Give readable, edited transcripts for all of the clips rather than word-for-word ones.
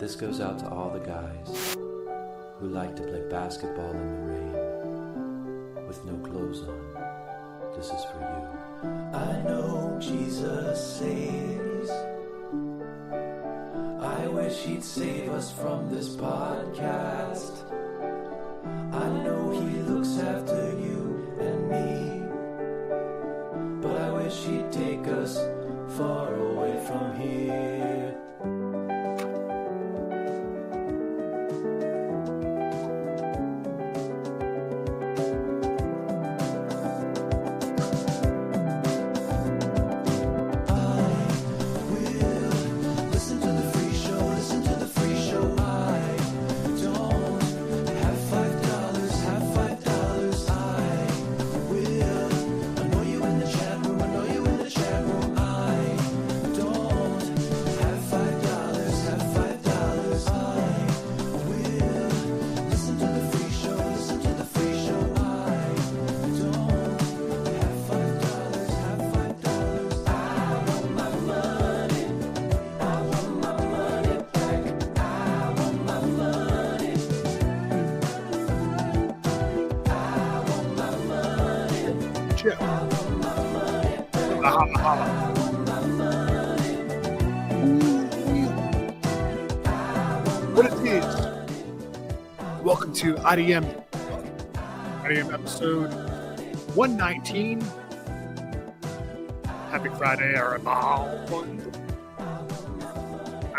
This goes out to all the guys who like to play basketball in the rain with no clothes on. This is for you. I know Jesus saves. I wish he'd save us from this podcast. I know he looks after you and me, but I wish he'd take us far away from here. What it is? Welcome to IDM episode 119. Happy Friday, or I'm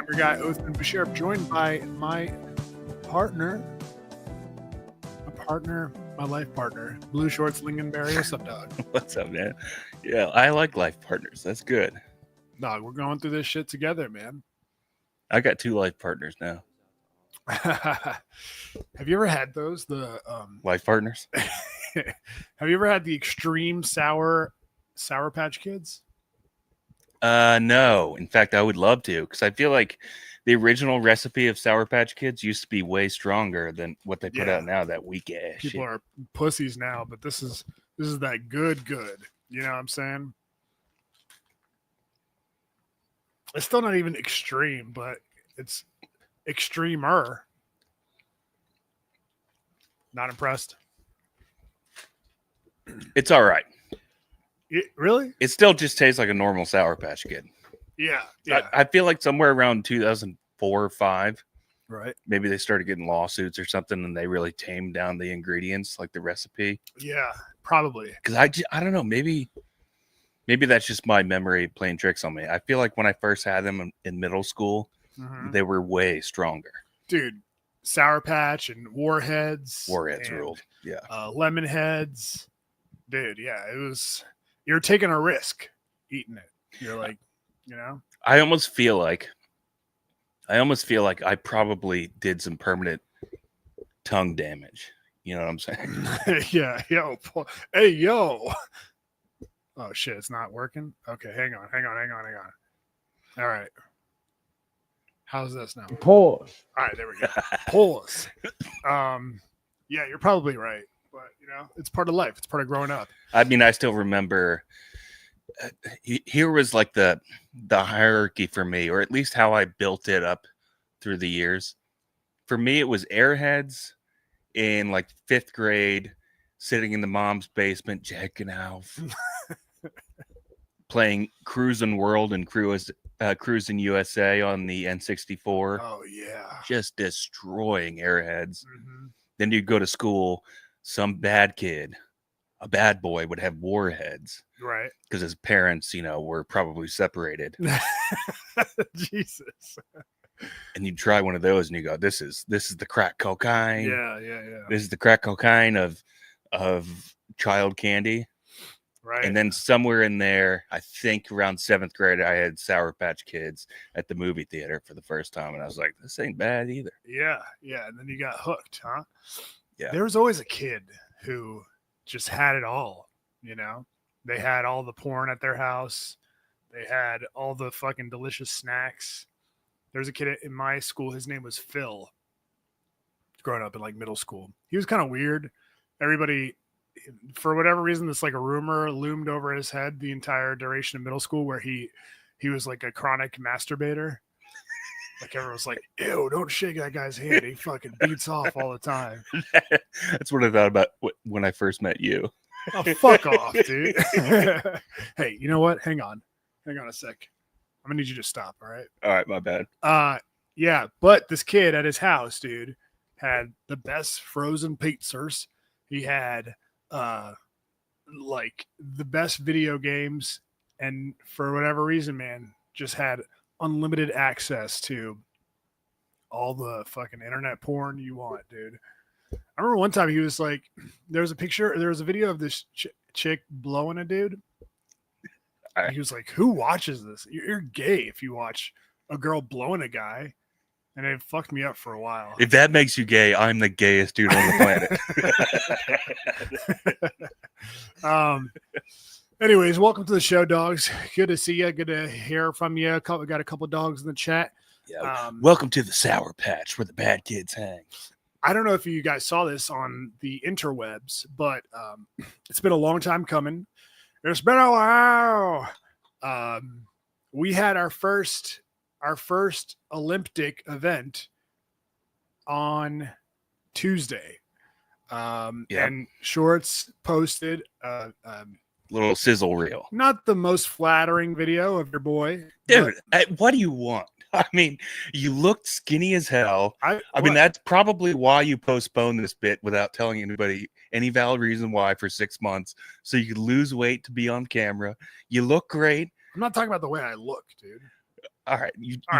your guy, Othman Bashir, joined by my life partner, Blue Shorts Lingonberry. What's up, dog? What's up, man? Yeah, I like life partners. That's good. Dog, we're going through this shit together, man. I got 2 life partners now. Have you ever had those? Life partners? Have you ever had the extreme Sour Patch Kids? No. In fact, I would love to, because I feel like the original recipe of Sour Patch Kids used to be way stronger than what they put out now. That weak ass shit. People are pussies now, but this is that good. You know what I'm saying? It's still not even extreme, but it's extremer. Not impressed. It's all right. Really? It still just tastes like a normal Sour Patch Kid. Yeah. I feel like somewhere around 2004 or 5, right? Maybe they started getting lawsuits or something, and they really tamed down the ingredients, like the recipe. Yeah, probably. Because I don't know, maybe that's just my memory playing tricks on me. I feel like when I first had them in middle school, they were way stronger. Dude, Sour Patch and Warheads. Ruled. Yeah. Lemon Heads. Dude, yeah, it was... You're taking a risk eating it. You're like, you know? I almost feel like I probably did some permanent tongue damage. You know what I'm saying? Yeah. Hey, yo. Oh, shit. It's not working. Okay. Hang on. All right. How's this now? Pause. All right. There we go. Pause. Yeah, you're probably right. But, you know, it's part of life. It's part of growing up. I mean, I still remember here was like the hierarchy for me, or at least how I built it up through the years. For me, it was Airheads in like 5th grade, sitting in the mom's basement, jacking out, playing Cruisin' World and Cruisin' USA on the N64. Oh, yeah. Just destroying Airheads. Mm-hmm. Then you'd go to school, some bad kid, a bad boy, would have Warheads. Right. Because his parents, were probably separated. Jesus. And you try one of those and you go, this is the crack cocaine. Yeah. This is the crack cocaine of child candy. Right. And then somewhere in there, I think around 7th grade, I had Sour Patch Kids at the movie theater for the first time. And I was like, this ain't bad either. Yeah. And then you got hooked, huh? Yeah. There was always a kid who just had it all, you know? They had all the porn at their house. They had all the fucking delicious snacks. There was a kid in my school. His name was Phil. Growing up in like middle school. He was kind of weird. Everybody, for whatever reason, this like a rumor loomed over his head the entire duration of middle school where he was like a chronic masturbator. Like everyone's like, ew, don't shake that guy's hand. He fucking beats off all the time. That's what I thought about when I first met you. Oh, fuck off, dude. Hey, you know what? Hang on a sec. I'm gonna need you to stop. All right. All right, my bad. Yeah, but this kid at his house, dude, had the best frozen pizzas. He had like the best video games, and for whatever reason, man, just had unlimited access to all the fucking internet porn you want, dude. I remember one time he was like, there was a video of this chick blowing a dude. He was like, who watches this? You're gay if you watch a girl blowing a guy. And it fucked me up for a while. If that makes you gay, I'm the gayest dude on the planet. Anyways, welcome to the show, dogs. Good to see you. Good to hear from you. We got a couple dogs in the chat. Yeah. Welcome to the Sour Patch where the bad kids hang. I don't know if you guys saw this on the interwebs, but it's been a long time coming. It's been a while. We had our first Olymp-Dix event on Tuesday. And Shorts posted little sizzle reel. Not the most flattering video of your boy. Dude, what do you want? I mean, you looked skinny as hell. I mean, that's probably why you postponed this bit without telling anybody any valid reason why for 6 months, so you could lose weight to be on camera. You look great. I'm not talking about the way I look, dude. All right,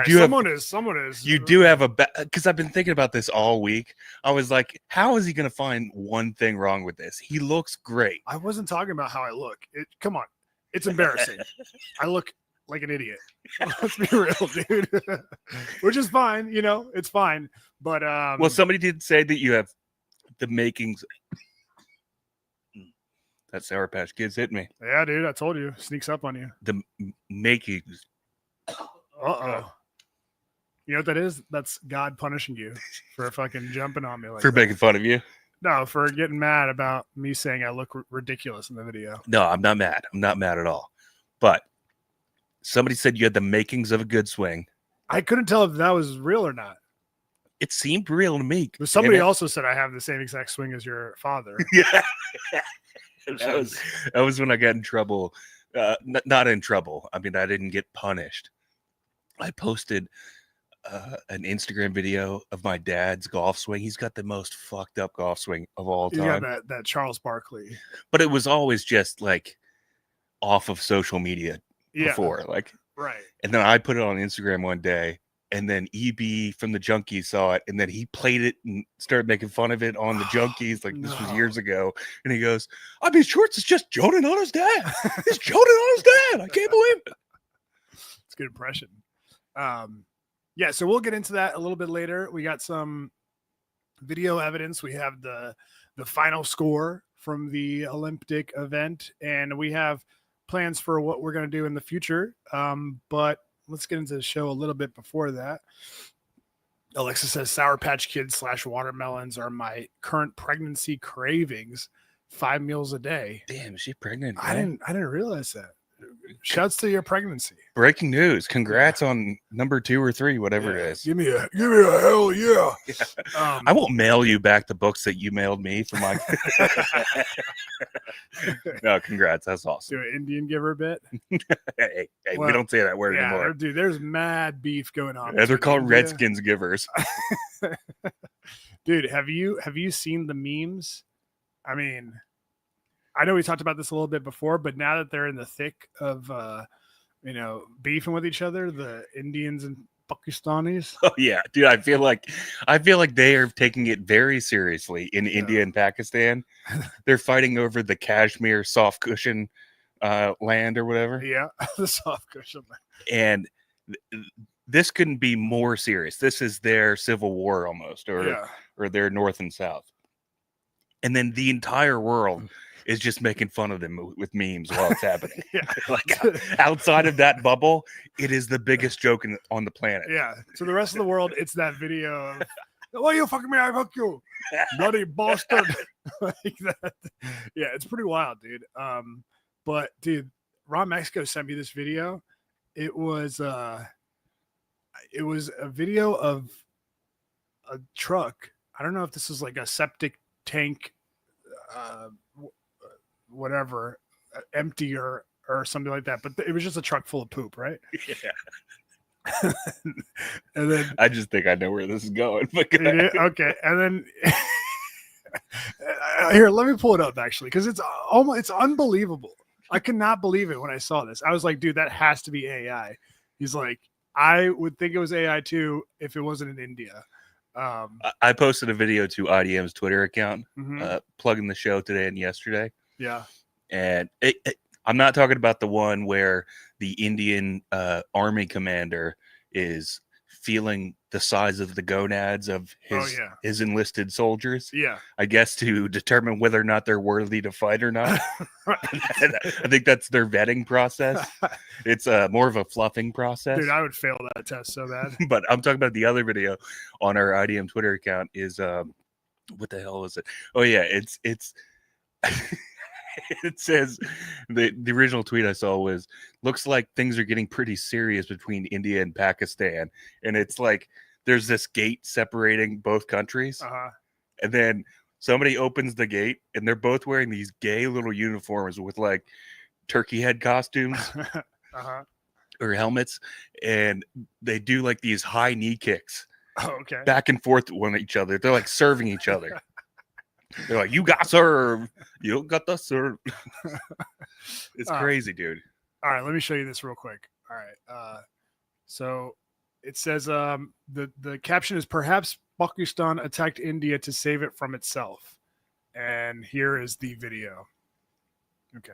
someone is. You do have because I've been thinking about this all week. I was like, how is he going to find one thing wrong with this? He looks great. I wasn't talking about how I look. Come on, it's embarrassing. I look like an idiot. Let's be real, dude. Which is fine, it's fine. But well, somebody did say that you have the makings. That Sour Patch Kids hit me. Yeah, dude, I told you, sneaks up on you. The makings. You know what that is? That's God punishing you for fucking jumping on me like for that. Making fun of you. No, for getting mad about me saying I look ridiculous in the video. No, I'm not mad. I'm not mad at all. But somebody said you had the makings of a good swing. I couldn't tell if that was real or not. It seemed real to me. But somebody also said I have the same exact swing as your father. Yeah. That was when I got in trouble. Not in trouble. I mean, I didn't get punished. I posted an Instagram video of my dad's golf swing. He's got the most fucked up golf swing of all time. Yeah, that Charles Barkley. But it was always just like off of social media before. Like, right. And then I put it on Instagram one day, and then EB from the Junkies saw it, and then he played it and started making fun of it on the Junkies. Like, this was years ago. And he goes, I mean, Shorts is just joning on his dad. He's joning on his dad. I can't believe it. It's a good impression. Yeah, so we'll get into that a little bit later. We got some video evidence. We have the final score from the Olymp-Dix event, and we have plans for what we're going to do in the future. But let's get into the show a little bit before that. Alexa says Sour Patch Kids / watermelons are my current pregnancy cravings. 5 meals a day. Damn, is she pregnant? I didn't realize that. Shouts to your pregnancy. Breaking news. Congrats on number 2 or 3, whatever it is. Give me a hell yeah. I won't mail you back the books that you mailed me for my. No, congrats. That's awesome. Do an Indian giver bit. Hey, well, we don't say that word anymore. Dude, there's mad beef going on. Yeah, they're called Redskins givers. Dude, have you seen the memes? I mean, I know we talked about this a little bit before, but now that they're in the thick of, beefing with each other, the Indians and Pakistanis. Oh yeah, dude. I feel like they are taking it very seriously in India and Pakistan. They're fighting over the Kashmir soft cushion land or whatever. Yeah, the soft cushion land. And this couldn't be more serious. This is their civil war almost, or their North and South. And then the entire world is just making fun of them with memes while it's happening. Like outside of that bubble, it is the biggest joke on the planet. Yeah. So the rest of the world, it's that video of, why you fucking me? I fuck you, bloody bastard. Like that. Yeah, it's pretty wild, dude. But dude, Ron Mexico sent me this video. It was it was a video of a truck. I don't know if this is like a septic tank, whatever, empty or something like that. But it was just a truck full of poop, right? Yeah. And then I just think I know where this is going. But go ahead. okay, and then here, let me pull it up actually, because it's unbelievable. I could not believe it when I saw this. I was like, dude, that has to be AI. He's like, I would think it was AI too if it wasn't in India. I posted a video to IDM's Twitter account, Mhm. plugging the show today and yesterday. Yeah. And I'm not talking about the one where the Indian army commander is feeling the size of the gonads of his enlisted soldiers. Yeah. I guess to determine whether or not they're worthy to fight or not. I think that's their vetting process. It's more of a fluffing process. Dude, I would fail that test so bad. But I'm talking about the other video on our IDM Twitter account is what the hell is it? Oh yeah, it's it says the original tweet I saw was, looks like things are getting pretty serious between India and Pakistan. And it's like there's this gate separating both countries. And then somebody opens the gate and they're both wearing these gay little uniforms with like turkey head costumes or helmets. And they do like these high knee kicks back and forth on each other. They're like serving each other. They're like, you got served. You got the serve. It's crazy, dude. All right, let me show you this real quick. All right. So it says the caption is, perhaps Pakistan attacked India to save it from itself. And here is the video. Okay.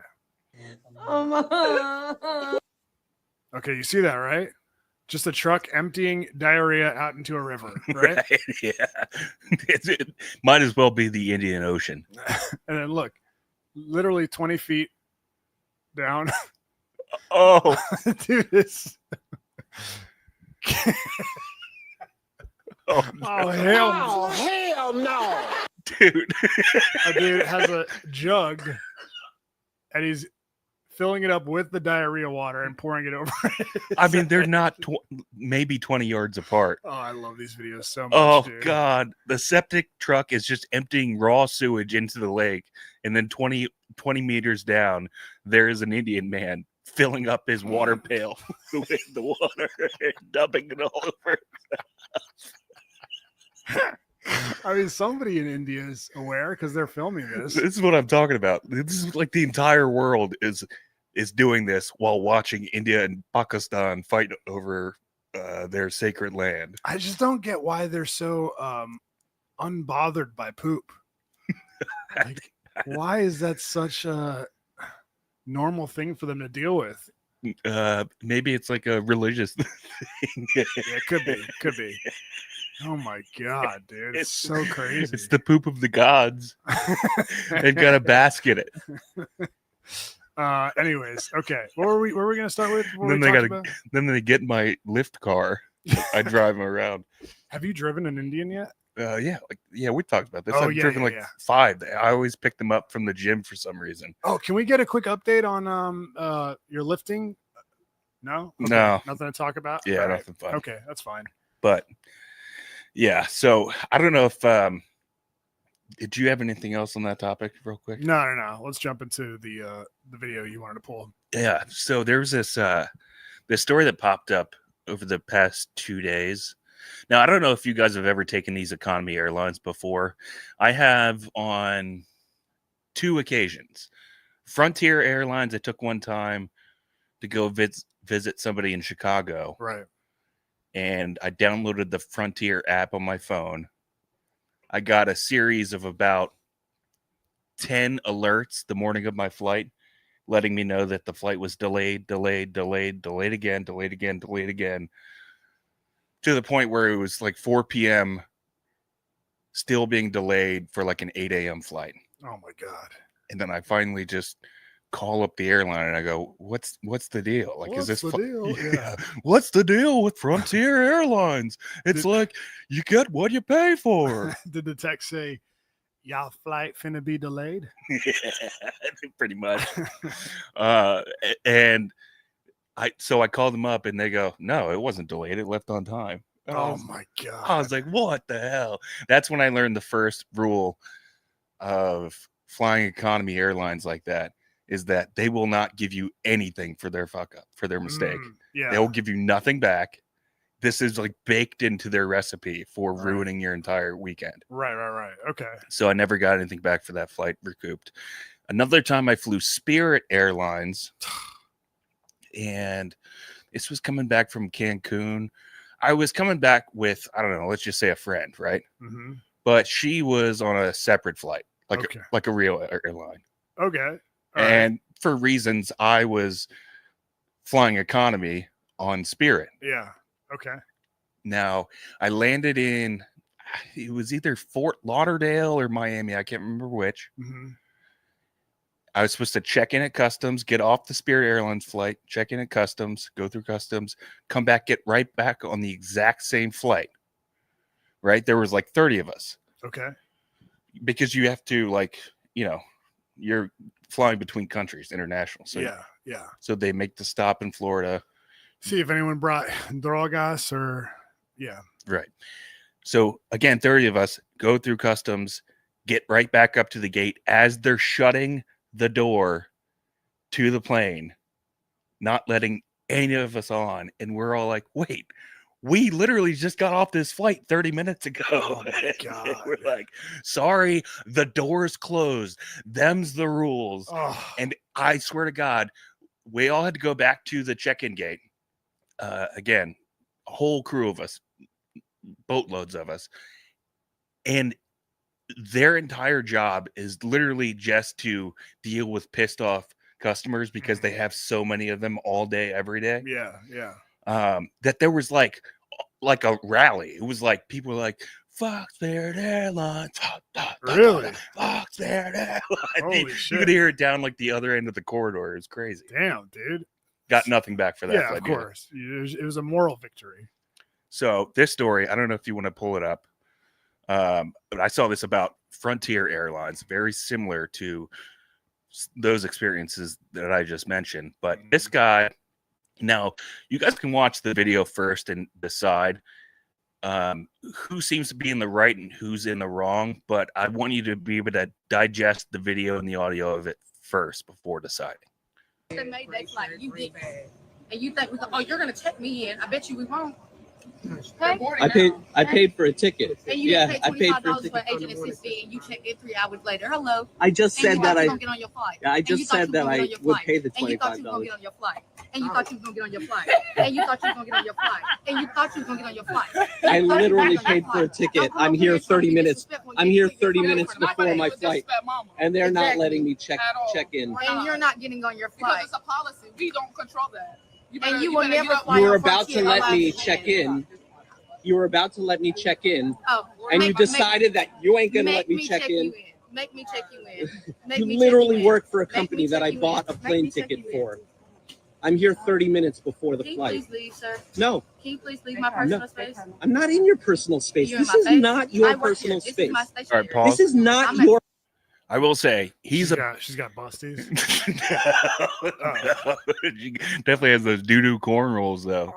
Okay, you see that, right? Just a truck emptying diarrhea out into a river, right? Yeah. It might as well be the Indian Ocean. And then look, literally 20 feet down. Oh, dude, this. Oh, no. Oh, hell no. Dude. A dude has a jug and he's filling it up with the diarrhea water and pouring it over. I mean, they're not maybe 20 yards apart. Oh, I love these videos so much. Oh, dude. God. The septic truck is just emptying raw sewage into the lake. And then 20 meters down, there is an Indian man filling up his water pail with the water and dumping it all over. I mean, somebody in India is aware because they're filming this. This is what I'm talking about. This is like the entire world is doing this while watching India and Pakistan fight over their sacred land. I just don't get why they're so unbothered by poop. Like, why is that such a normal thing for them to deal with? Maybe it's like a religious thing. Yeah, could be. Oh my God, dude. It's so crazy. It's the poop of the gods. They've got to bask in it. Anyways, okay. What were we gonna start with? Then they get in my lift car. I drive them around. Have you driven an Indian yet? Yeah, we talked about this. Oh, I've driven 5. I always pick them up from the gym for some reason. Oh, can we get a quick update on your lifting? No? Okay. No. Nothing to talk about? Yeah, All nothing fun. Okay, that's fine. But yeah, so I don't know if did you have anything else on that topic real quick? No. Let's jump into the video you wanted to pull. Yeah, so there was this story that popped up over the past 2 days. Now, I don't know if you guys have ever taken these economy airlines before. I have on 2 occasions. Frontier Airlines, I took one time to go visit somebody in Chicago. Right. And I downloaded the Frontier app on my phone. I got a series of about 10 alerts the morning of my flight, letting me know that the flight was delayed again, to the point where it was like 4 p.m. still being delayed for like an 8 a.m. flight. Oh my God. And then I finally just call up the airline and I go, what's the deal? Like, what's is this the deal? Yeah. What's the deal with Frontier Airlines? It's like you get what you pay for. Did the text say, y'all flight finna be delayed? Yeah, pretty much. And So I called them up and they go, no, it wasn't delayed. It left on time. And my God. I was like, what the hell? That's when I learned the first rule of flying economy airlines like that is that they will not give you anything for their fuck up, for their mistake. Yeah. They'll give you nothing back. This is like baked into their recipe for ruining your entire weekend. Right. Okay. So I never got anything back for that flight recouped. Another time I flew Spirit Airlines, and this was coming back from Cancun. I was coming back with, I don't know, let's just say a friend, right? Mm-hmm. But she was on a separate flight, Okay. like a real airline. Okay. And for reasons, I was flying economy on Spirit. Yeah. Okay. Now, I landed in, it was either Fort Lauderdale or Miami. I can't remember which. Mm-hmm. I was supposed to check in at customs, get off the Spirit Airlines flight, check in at customs, go through customs, come back, get right back on the exact same flight. Right? There was like 30 of us. Okay. Because you have to, like, you know, you're flying between countries, international. So yeah. So they make the stop in Florida. See if anyone brought Drogas or Right. So again, 30 of us go through customs, get right back up to the gate as they're shutting the door to the plane, not letting any of us on. And we're all like, wait, we literally just got off this flight 30 minutes ago. Oh my God. We're like, sorry, the door's closed. Them's the rules. Oh. And I swear to God, we all had to go back to the check-in gate. Again, a whole crew of us, boatloads of us. And their entire job is literally just to deal with pissed off customers because they have so many of them all day, every day. Yeah. That there was like a rally. It was like people were like, fuck Spirit Airlines. Really? Fuck Spirit Airlines. Holy You shit. could hear it down like the other end of the corridor. It was crazy. Damn, dude. Got nothing back for that. Yeah, of course. It was a moral victory. So this story, I don't know if you want to pull it up. But I saw this about Frontier Airlines, very similar to those experiences that I just mentioned. But this guy, now you guys can watch the video first and decide who seems to be in the right and who's in the wrong. But I want you to be able to digest the video and the audio of it first before deciding. They made that flight. You did, and you think, oh, you're gonna check me in? I bet you we won't. Okay? I paid for a ticket. And you Yeah, paid I paid for a $25 ticket. for agent assistant, and you checked in 3 hours later. Hello. I just And said you that thought you I. was gonna get on your flight. I And you just thought said you that was gonna I get on your would flight. pay the And you thought you was gonna $25. get on your flight. And you thought you was gonna get on your flight. And you thought you was gonna get on your flight. And you thought you was gonna get on your flight. I literally paid for a ticket. I'm here 30 minutes. I'm here 30 minutes before my flight, and they're not letting me check in. And you're not getting on your Because flight. it's a policy. We don't control that. And you will never fly You were on about to Frontier let me Airlines check again. in. You were about to let me check in, Oh, and you make- decided that you ain't gonna make let me me check in. you Make me check you in. Make You me check literally in. work for a Make me company that check I you bought in. a Make plane me check ticket you in. for. I'm here 30 minutes before the Can you flight. please leave, sir? No, Can you please leave my personal space? I'm not in your personal space. You're in This my is face. not I your work personal here. This space. is my All stationary. right, pause. This is not I'm at- your. I will say She's got busties. She definitely has those doo-doo corn rolls though.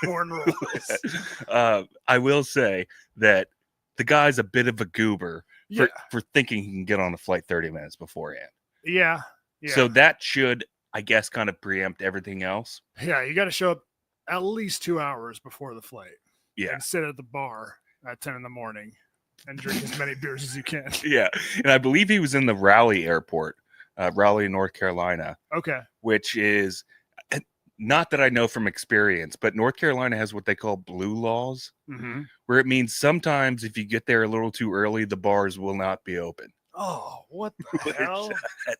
Corn rolls. I will say that the guy's a bit of a goober Yeah. for thinking he can get on a flight 30 minutes beforehand. Yeah. So that should, I guess, kind of preempt everything else. Yeah, you got to show up at least 2 hours before the flight. Yeah. And sit at the bar at 10 in the morning and drink as many beers as you can. Yeah. And I believe he was in the Raleigh airport, Raleigh, North Carolina, Okay. which is not that I know from experience, but North Carolina has what they call blue laws, Mm-hmm. where it means sometimes if you get there a little too early, the bars will not be open. Oh, what the hell?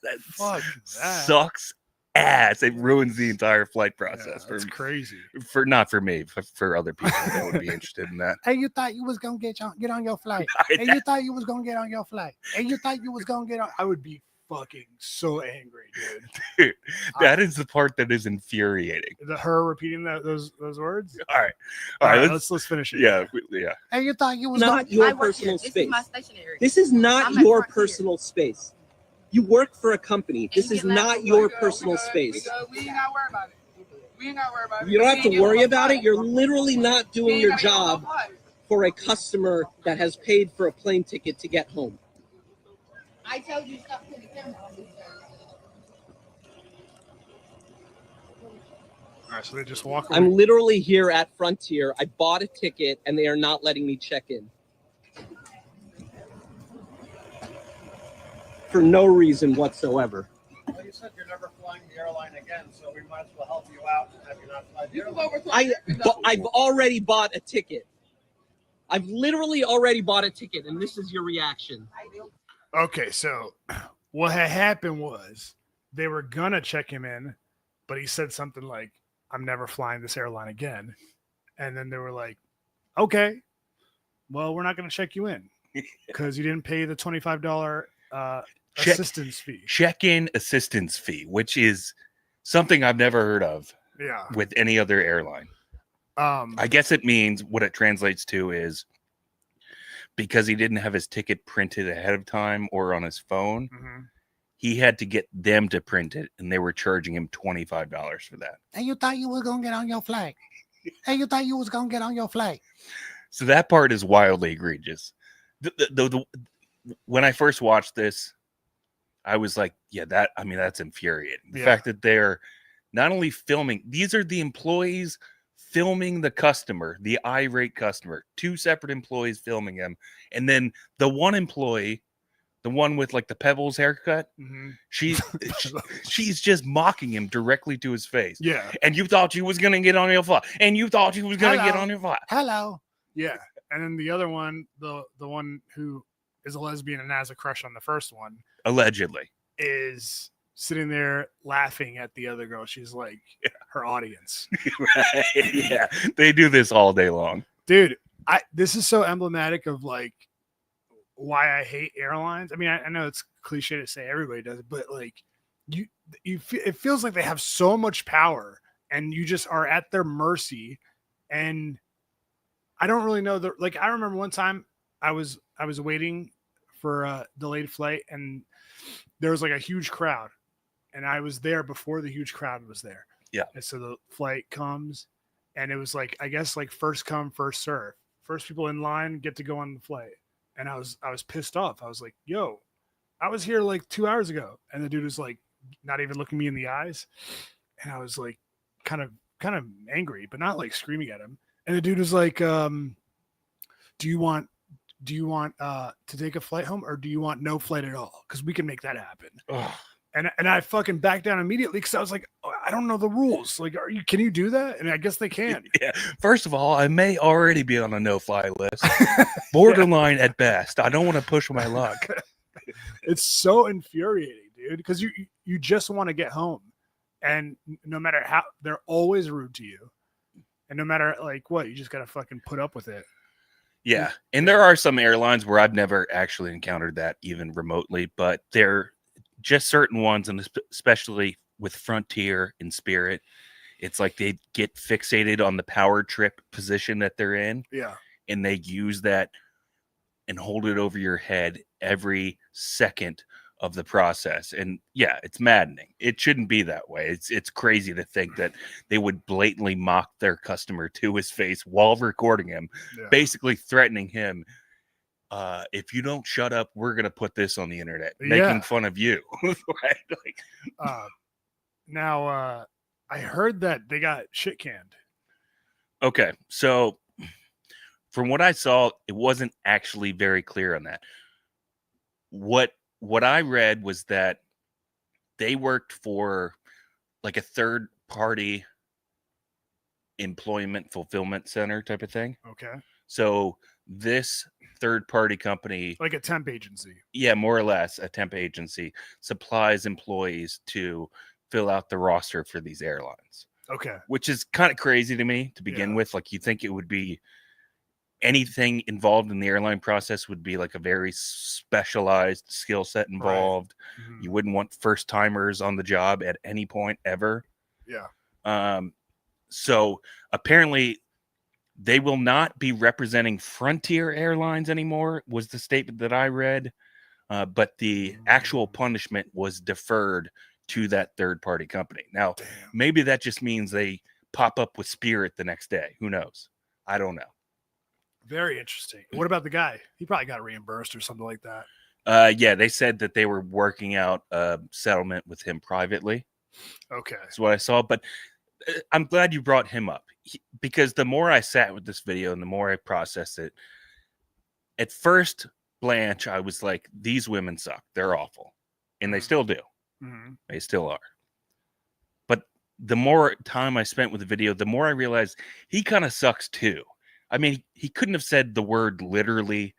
That Fuck that. sucks ass. It ruins the entire flight process. Yeah, that's crazy. For not for me, for other people that would be interested in that. Hey, you thought you was gonna get on your flight. Hey, you thought you was gonna get on your flight. Hey, you thought you was gonna get on. I would be fucking so angry, dude. Dude, that is the part that is infuriating. Is it her repeating those words? All right, All right, let's finish it. yeah. Hey, you thought you was Not I your work personal here. This space. is my stationary. This is not I'm at your Frontier. personal space. You work for a company. This you is get left not with your We personal good, space. We ain't gotta worry about it. We ain't gotta worry about it. You don't have We to ain't worry getting about on it. You're flight. literally not We doing ain't your gotta get on no job flight. for a customer that has paid for a plane ticket to get home. I told you stop putting the camera on me. All right, so they just walk away. I'm literally here at Frontier. I bought a ticket and they are not letting me check in. For no reason whatsoever. Well, you said you're never flying the airline again, so we might as well help you out and have you not fly the You can go airline. over to I've already bought a ticket. I've literally already bought a ticket, and this is your reaction. Okay, so what had happened was they were gonna check him in, but he said something like, "I'm never flying this airline again," and then they were like, "Okay, well, we're not gonna check you in because you didn't pay the $25 assistance fee." Check-in assistance fee, which is something I've never heard of Yeah. with any other airline. I guess it means what it translates to is because he didn't have his ticket printed ahead of time or on his phone, he had to get them to print it, and they were charging him $25 for that. And you thought you was gonna get on your flight. And you thought you was gonna get on your flight. So that part is wildly egregious. When I first watched this, I was like, yeah, that's infuriating. The fact that they're not only filming, these are the employees filming the customer, the irate customer, two separate employees filming him. And then the one employee, the one with like the Pebbles haircut, she's just mocking him directly to his face. Yeah. And you thought you was going to get on your flight. And you thought you was going to get on your flight. Hello. Yeah. And then the other one, the one who is a lesbian and has a crush on the first one, allegedly, is sitting there laughing at the other girl. She's like her audience. Right. Yeah. They do this all day long. Dude, this is so emblematic of like why I hate airlines. I mean, I know it's cliche to say everybody does it, but like it feels like they have so much power and you just are at their mercy. And I don't really know like I remember one time I was waiting for a delayed flight and there was like a huge crowd and I was there before the huge crowd was there. Yeah. And so the flight comes and it was like, I guess like first come, first serve. First people in line get to go on the flight. And I was pissed off. I was like, yo, I was here like 2 hours ago. And the dude was like, not even looking me in the eyes. And I was like, kind of angry, but not like screaming at him. And the dude was like, do you want to take a flight home or do you want no flight at all? Because we can make that happen. Ugh. And I fucking backed down immediately because I was like, oh, I don't know the rules. Like, can you do that? And I guess they can. Yeah. First of all, I may already be on a no-fly list. Borderline at best. I don't want to push my luck. It's so infuriating, dude, because you just want to get home. And no matter how, they're always rude to you. And no matter like what, you just got to fucking put up with it. Yeah. And there are some airlines where I've never actually encountered that even remotely, but they're just certain ones, and especially with Frontier and Spirit, it's like they get fixated on the power trip position that they're in. Yeah. And they use that and hold it over your head every second of the process. And yeah, it's maddening. It shouldn't be that way. It's crazy to think that they would blatantly mock their customer to his face while recording him, basically threatening him. If you don't shut up, we're going to put this on the internet, making fun of you. Right? Like, now, I heard that they got shit canned. Okay. So from what I saw, it wasn't actually very clear on that. What I read was that they worked for like a third party employment fulfillment center type of thing. Okay. So this third party company, like a temp agency. Yeah, more or less a temp agency, supplies employees to fill out the roster for these airlines. Okay. Which is kind of crazy to me to begin with. Like, you think it would be anything involved in the airline process would be like a very specialized skill set involved. Right. Mm-hmm. You wouldn't want first timers on the job at any point ever. Yeah. So apparently they will not be representing Frontier Airlines anymore, was the statement that I read. But the actual punishment was deferred to that third party company. Now, maybe that just means they pop up with Spirit the next day. Who knows? I don't know. Very interesting. What about the guy? He probably got reimbursed or something like that. Yeah, they said that they were working out a settlement with him privately. Okay. That's what I saw. But I'm glad you brought him up because the more I sat with this video and the more I processed it, at first Blanche, I was like, these women suck. They're awful. And they still do. Mm-hmm. They still are. But the more time I spent with the video, the more I realized he kind of sucks too. I mean, he couldn't have said the word literally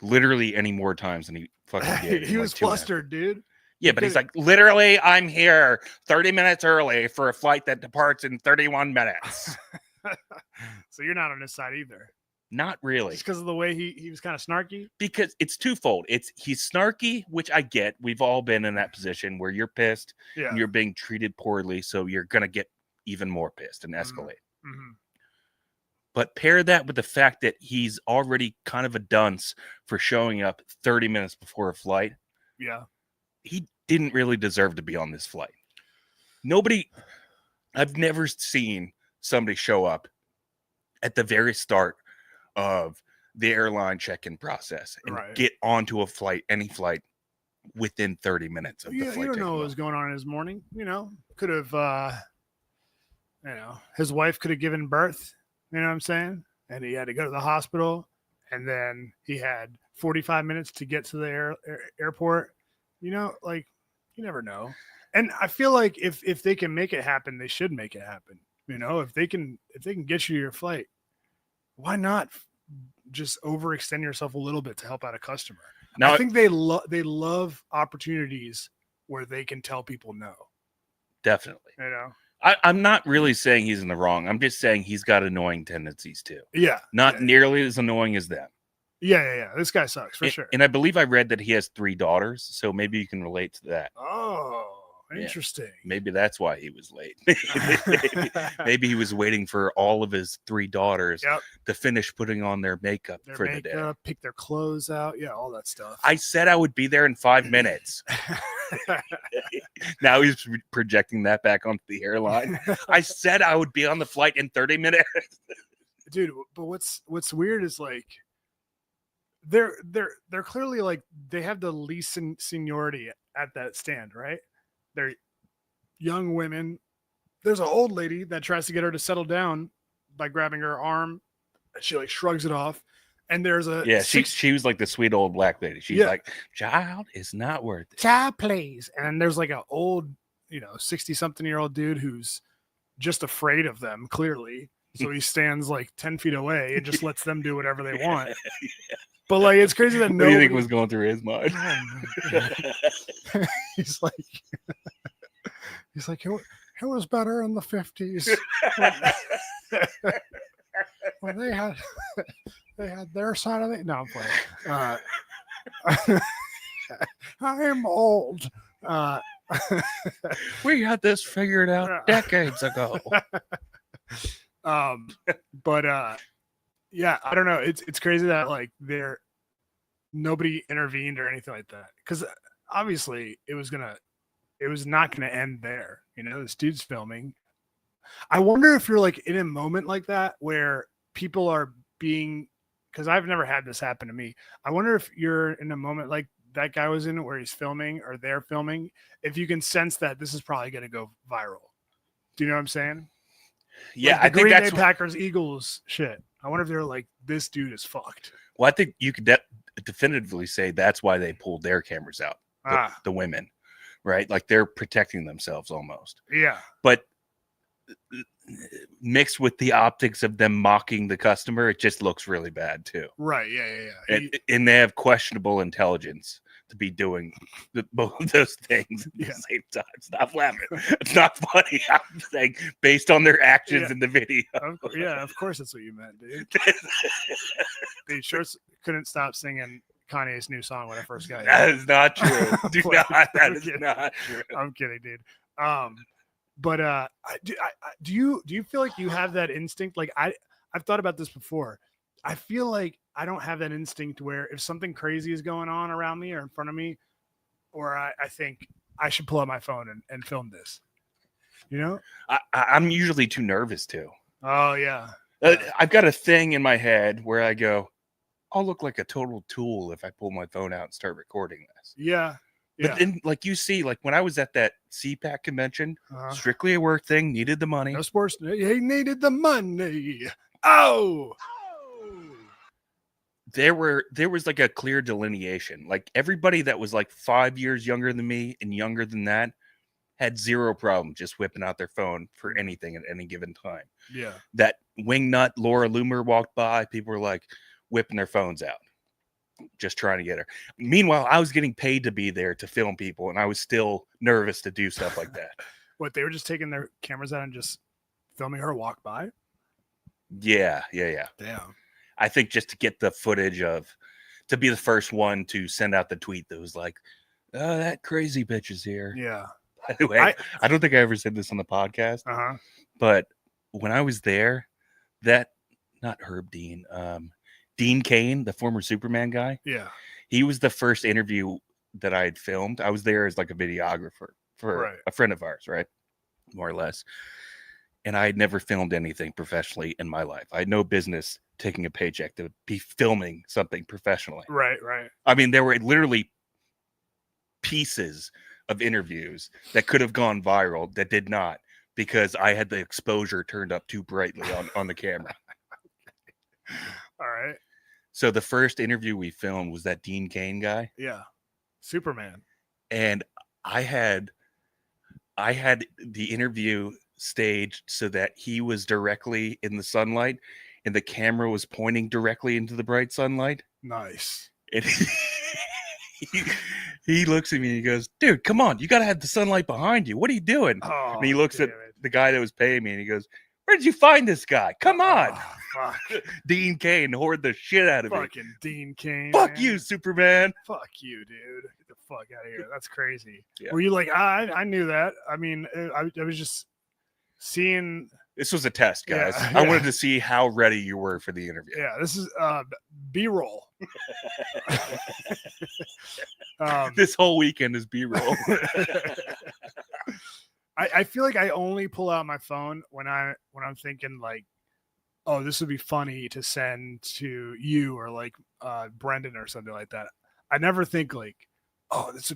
any more times than he fucking did. He was flustered, dude. Yeah, but he's like, literally, I'm here 30 minutes early for a flight that departs in 31 minutes. So you're not on his side either. Not really. Just because of the way he was kind of snarky? Because it's twofold. He's snarky, which I get. We've all been in that position where you're pissed and you're being treated poorly, so you're going to get even more pissed and escalate. Mm-hmm. But pair that with the fact that he's already kind of a dunce for showing up 30 minutes before a flight. Yeah. He didn't really deserve to be on this flight. I've never seen somebody show up at the very start of the airline check-in process and get onto a flight, any flight, within 30 minutes of the flight. You don't know what was going on in his morning. Could have, his wife could have given birth. You know what I'm saying? And he had to go to the hospital, and then he had 45 minutes to get to the airport. You never know. And I feel like if they can make it happen, they should make it happen. If they can get you your flight, why not just overextend yourself a little bit to help out a customer? Now, I think they love opportunities where they can tell people no. Definitely. I'm not really saying he's in the wrong. I'm just saying he's got annoying tendencies too. Yeah. Not nearly as annoying as them. Yeah. This guy sucks for sure. And I believe I read that he has 3 daughters, so maybe you can relate to that. Oh, interesting. Yeah. Maybe that's why he was late. maybe he was waiting for all of his 3 daughters to finish putting on their makeup the day. Pick their clothes out. Yeah, all that stuff. I said I would be there in 5 minutes. Now he's projecting that back onto the airline. I said I would be on the flight in 30 minutes. Dude, but what's weird is like they're clearly like they have the least seniority at that stand, right? They're young women. There's an old lady that tries to get her to settle down by grabbing her arm. She like shrugs it off. And there's a she was like the sweet old black lady. She's like, child, it's not worth it. Child, please. And there's like an old, 60-something-year-old dude who's just afraid of them, clearly. So he stands like 10 feet away and just lets them do whatever they want. But like, it's crazy that nobody... What do you think was going through his mind? He's like, it was better in the 50s. When they had their side of it. No, I'm playing. I'm old. We had this figured out decades ago. Yeah, I don't know. It's crazy that like nobody intervened or anything like that, because obviously it was not gonna end there. This dude's filming. I wonder if you're like in a moment like that where people are being, because I've never had this happen to me. I wonder if you're in a moment like that guy was in, where he's filming or they're filming, if you can sense that this is probably going to go viral. Do you know what I'm saying? Yeah, like I think Green that's Bay Packers Eagles shit. I wonder if they're like, this dude is fucked. Well, I think you could definitively say that's why they pulled their cameras out. The women, right? Like they're protecting themselves almost. Yeah. But mixed with the optics of them mocking the customer, it just looks really bad too. Right. Yeah. And they have questionable intelligence to be doing both of those things at the same time. Stop laughing. It's not funny. I'm saying based on their actions in the video. Of course that's what you meant, dude. They sure couldn't stop singing Kanye's new song when I first got here. That is not true. That is not true. I'm kidding, dude. But do you feel like you have that instinct? Like I've thought about this before. I feel like I don't have that instinct where if something crazy is going on around me or in front of me, or I think I should pull out my phone and film this. You know? I'm usually too nervous to. Oh yeah. I've got a thing in my head where I go, I'll look like a total tool if I pull my phone out and start recording this. Yeah. But then, like you see, like when I was at that CPAC convention, strictly a work thing, needed the money. No sports. He needed the money. Oh. There was like a clear delineation. Like everybody that was like 5 years younger than me and younger than that had zero problem just whipping out their phone for anything at any given time. Yeah. That wingnut Laura Loomer walked by, people were like whipping their phones out, just trying to get her. Meanwhile, I was getting paid to be there to film people, and I was still nervous to do stuff like that. What, they were just taking their cameras out and just filming her walk by? Yeah. Damn. I think just to get the footage to be the first one to send out the tweet that was like, oh, that crazy bitch is here. Yeah. By the way, I don't think I ever said this on the podcast, but when I was there, not Herb Dean, Dean Cain, the former Superman guy. Yeah. He was the first interview that I had filmed. I was there as like a videographer for a friend of ours, right? More or less. And I had never filmed anything professionally in my life. I had no business taking a paycheck to be filming something professionally. Right. I mean, there were literally pieces of interviews that could have gone viral that did not, because I had the exposure turned up too brightly on the camera. All right. So the first interview we filmed was that Dean Cain guy. Yeah. Superman. And I had the interview staged so that he was directly in the sunlight and the camera was pointing directly into the bright sunlight. Nice. And he looks at me and he goes, dude, come on. You got to have the sunlight behind you. What are you doing? Oh, and he looks at the guy that was paying me and he goes, where did you find this guy? Come on. Fuck. Dean Cain hoard the shit out of me. Fucking Dean Cain. Fuck man. you, Superman. Fuck you, dude. Get the fuck out of here. That's crazy. Yeah. Were you like, I knew that? I mean, I was just seeing. This was a test, guys. Yeah, I wanted to see how ready you were for the interview. Yeah, this is B-roll. This whole weekend is B-roll. I feel like I only pull out my phone when I'm thinking like, oh, this would be funny to send to you or like Brendan or something like that. I never think like, oh, this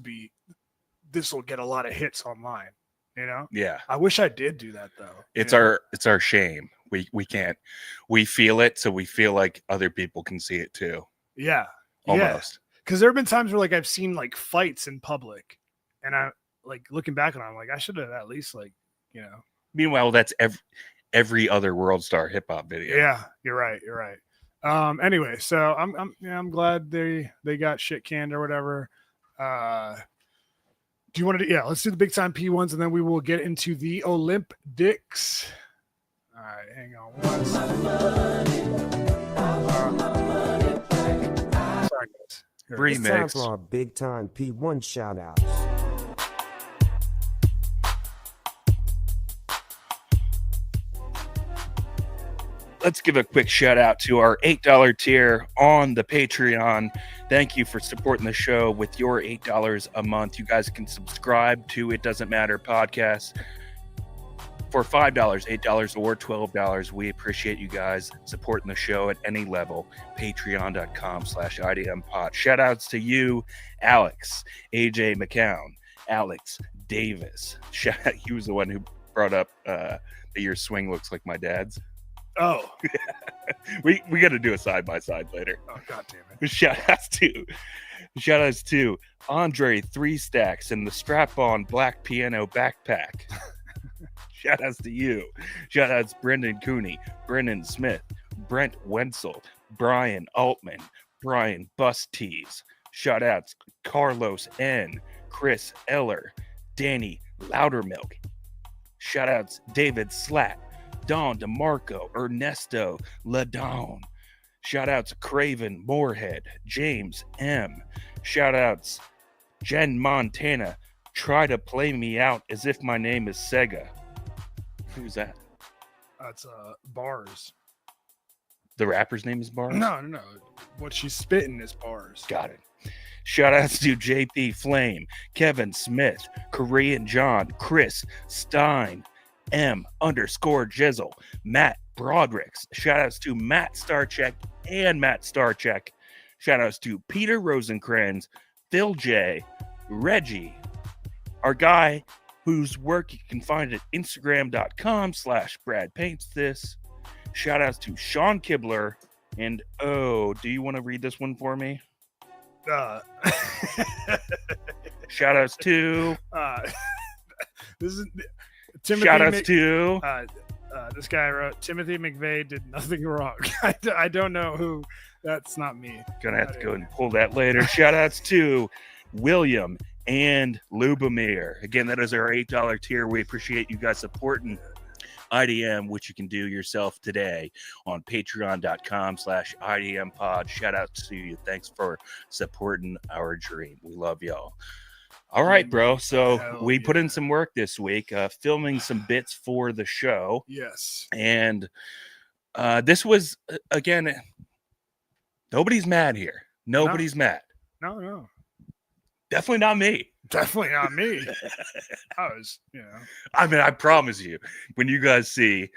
will get a lot of hits online. You know? Yeah. I wish I did do that though. It's our shame. We can't. We feel it, so we feel like other people can see it too. Yeah. Almost. Because there have been times where like I've seen like fights in public, and I like looking back on it, I'm like, I should have at least like, you know. Meanwhile, that's every other world star hip hop video. Yeah, you're right. Anyway, so I'm glad they got shit canned or whatever. Do you want to do, let's do the big time P1s and then we will get into the Olymp-Dix. All right, hang on one second. Sorry, guys. It's time for our big time P1 shout outs. Let's give a quick shout out to our $8 tier on the Patreon. Thank you for supporting the show with your $8 a month. You guys can subscribe to It Doesn't Matter podcast for $5, $8, or $12. We appreciate you guys supporting the show at any level. Patreon.com/IDMpod. Shout outs to you, Alex, AJ McCown, Alex Davis. He was the one who brought up that your swing looks like my dad's. Oh, we got to do a side by side later. Oh, god damn it! Shout outs to Andre 3 Stacks and the strap-on black piano backpack. Shout outs to you. Shout outs Brendan Cooney, Brendan Smith, Brent Wenzel, Brian Altman, Brian Bustees. Shout outs Carlos N, Chris Eller, Danny Loudermilk. Shout outs David Slat, Don DeMarco, Ernesto Ladon. Shout outs Craven Moorhead, James M. Shout outs Jen Montana. Try to play me out as if my name is Sega. Who's that? That's Bars. The rapper's name is Bars? No. What she's spitting is Bars. Got it. Shout outs to JP Flame, Kevin Smith, Korean John, Chris Stein, M_Jizzle, Matt Brodricks. Shout outs to Matt Starcheck and Matt Starcheck. Shout outs to Peter Rosencrantz, Phil J, Reggie, our guy whose work you can find at Instagram.com/BradPaintsThis. Shout outs to Sean Kibler. And do you want to read this one for me? Shout outs to this is Timothy. Shout outs to this guy wrote Timothy McVeigh did nothing wrong. I don't know who. That's not me. Gonna have to go and pull that later. Shout outs to William and Lubomir. Again, that is our $8 tier. We appreciate you guys supporting IDM, which you can do yourself today on patreon.com/IDM pod. Shout out to you. Thanks for supporting our dream. We love y'all. All right, bro. So we put in some work this week, filming some bits for the show. Yes. And this was, again, nobody's mad here. Nobody's mad. No. Definitely not me. Definitely not me. I was, I mean, I promise you, when you guys see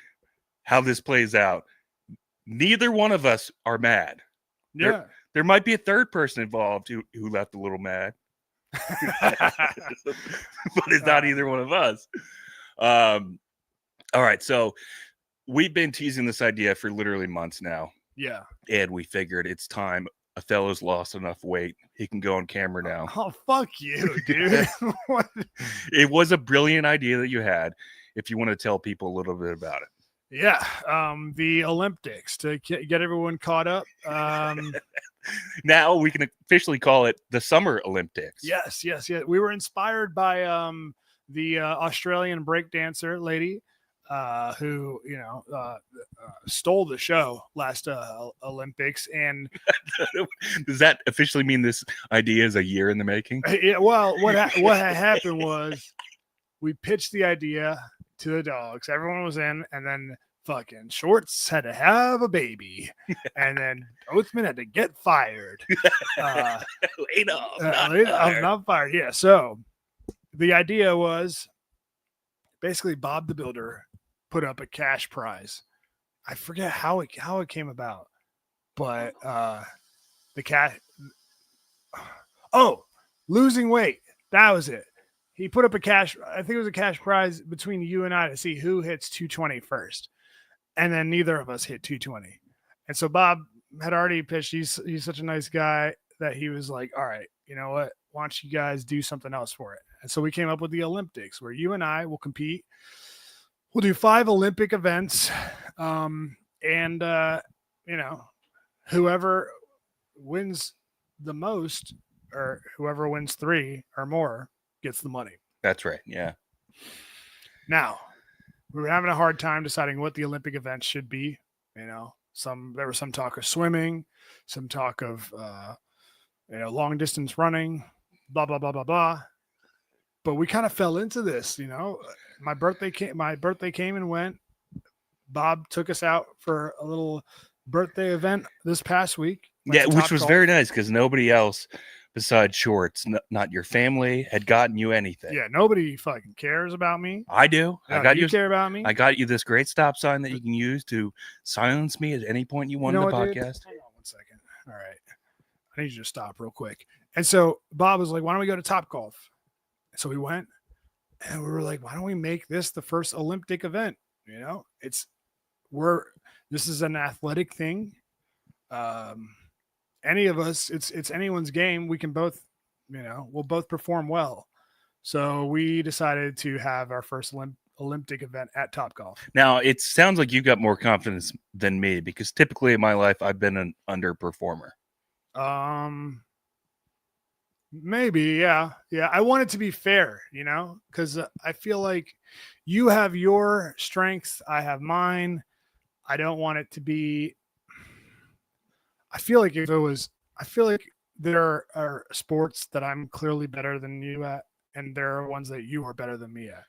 how this plays out, neither one of us are mad. Yeah. There might be a third person involved who left a little mad. But it's not either one of us. All right. So we've been teasing this idea for literally months now. Yeah. And we figured it's time. Othello's lost enough weight. He can go on camera now. Oh, fuck you, dude. It was a brilliant idea that you had. If you want to tell people a little bit about it. Yeah. The Olympics to get everyone caught up. Now we can officially call it the Summer Olymp-Dix. Yes. We were inspired by the Australian breakdancer lady who stole the show last Olympics. And does that officially mean this idea is a year in the making? Yeah, well, what had happened was we pitched the idea to the dogs. Everyone was in, and then fucking Shorts had to have a baby, and then Oathman had to get fired. Laid off, not fired. Yeah. So the idea was basically Bob the Builder put up a cash prize. I forget how it came about, but the cat. Oh, losing weight. That was it. He put up a cash. I think it was a cash prize between you and I to see who hits 220 first, and then neither of us hit 220. And so Bob had already pitched. He's such a nice guy that he was like, "All right, you know what? Why don't you guys do something else for it?" And so we came up with the Olymp-Dix, where you and I will compete. We'll do 5 Olympic events, and whoever wins the most, or whoever wins 3 or more, gets the money. That's right. Yeah. Now, we were having a hard time deciding what the Olympic events should be. There was some talk of swimming, some talk of long distance running, blah blah blah blah blah. But we kind of fell into this, My birthday came and went. Bob took us out for a little birthday event this past week. Yeah, which was very nice because nobody else besides Shorts, not your family, had gotten you anything. Yeah, nobody fucking cares about me. I do. No, I got you. Care about me? I got you this great stop sign that you can use to silence me at any point you want in the podcast. Hold on 1 second. All right. I need you to stop real quick. And so Bob was like, why don't we go to Topgolf? So we went, and we were like, why don't we make this the first Olympic event? This is an athletic thing. Any of us, it's anyone's game. We can both, we'll both perform well. So we decided to have our first Olympic event at Topgolf. Now, it sounds like you got more confidence than me, because typically in my life, I've been an underperformer. Maybe, yeah. I want it to be fair, because I feel like you have your strengths, I have mine. I don't want it to be. I feel like there are sports that I'm clearly better than you at, and there are ones that you are better than me at.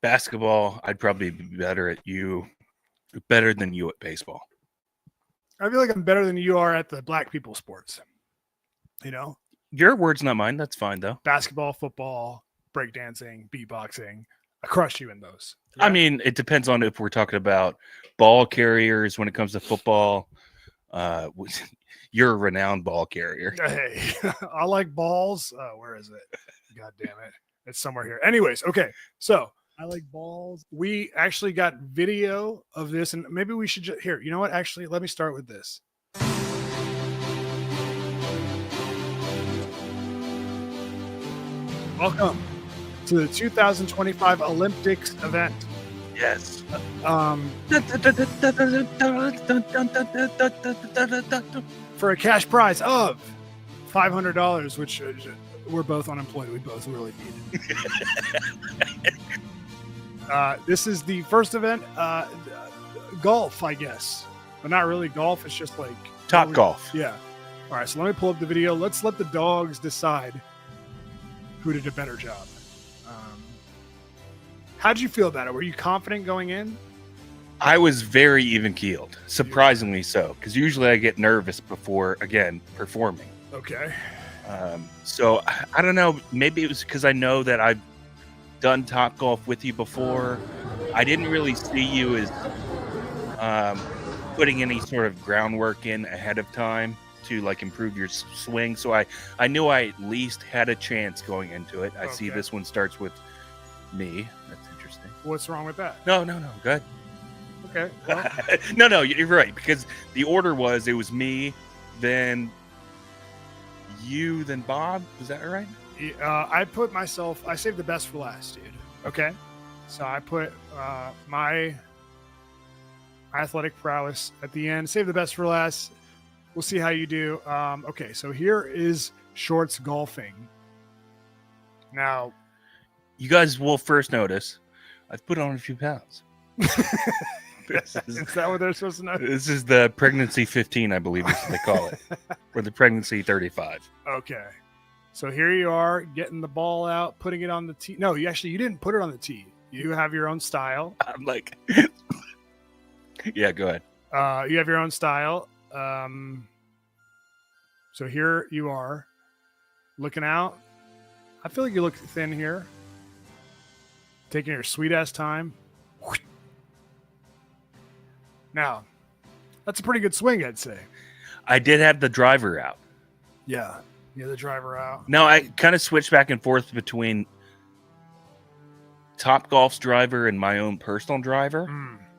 Basketball, I'd probably be better than you at baseball. I feel like I'm better than you are at the black people sports. Your word's not mine. That's fine though. Basketball, football, breakdancing, beatboxing. I crushed you in those. I mean, it depends on if we're talking about ball carriers when it comes to football. You're a renowned ball carrier. Hey, I like balls. Where is it? God damn it. It's somewhere here. Anyways, okay. So I like balls. We actually got video of this, and maybe we should just here. You know what? Actually, let me start with this. Welcome to the 2025 Olympics event. Yes. For a cash prize of $500, which we're both unemployed. We both really need it. This is the first event, golf, I guess, but not really golf. It's just like Top golf. Yeah. All right. So let me pull up the video. Let's let the dogs decide who did a better job. How'd you feel about it? Were you confident going in? I was very even keeled, surprisingly so, because usually I get nervous before, again, performing. Okay. So I don't know. Maybe it was because I know that I've done Top Golf with you before. I didn't really see you as putting any sort of groundwork in ahead of time to like improve your swing. So I knew I at least had a chance going into it. I see this one starts with me. That's interesting. What's wrong with that? No. Good. Okay. Well. No, you're right, because the order was it was me, then you, then Bob. Was that right? I saved the best for last, dude. Okay. So I put my athletic prowess at the end. Save the best for last. We'll see how you do. Okay. So here is shorts golfing. Now, you guys will first notice I've put on a few pounds. Is that what they're supposed to know? This is the pregnancy 15, I believe is what they call it, or the pregnancy 35. Okay. So here you are getting the ball out, putting it on the tee. No, you didn't put it on the tee. You have your own style. I'm like, yeah, go ahead. You have your own style. So here you are looking out. I feel like you look thin here. Taking your sweet ass time. Now, that's a pretty good swing, I'd say. I did have the driver out. Yeah, the driver out. No, I kind of switched back and forth between Top Golf's driver and my own personal driver.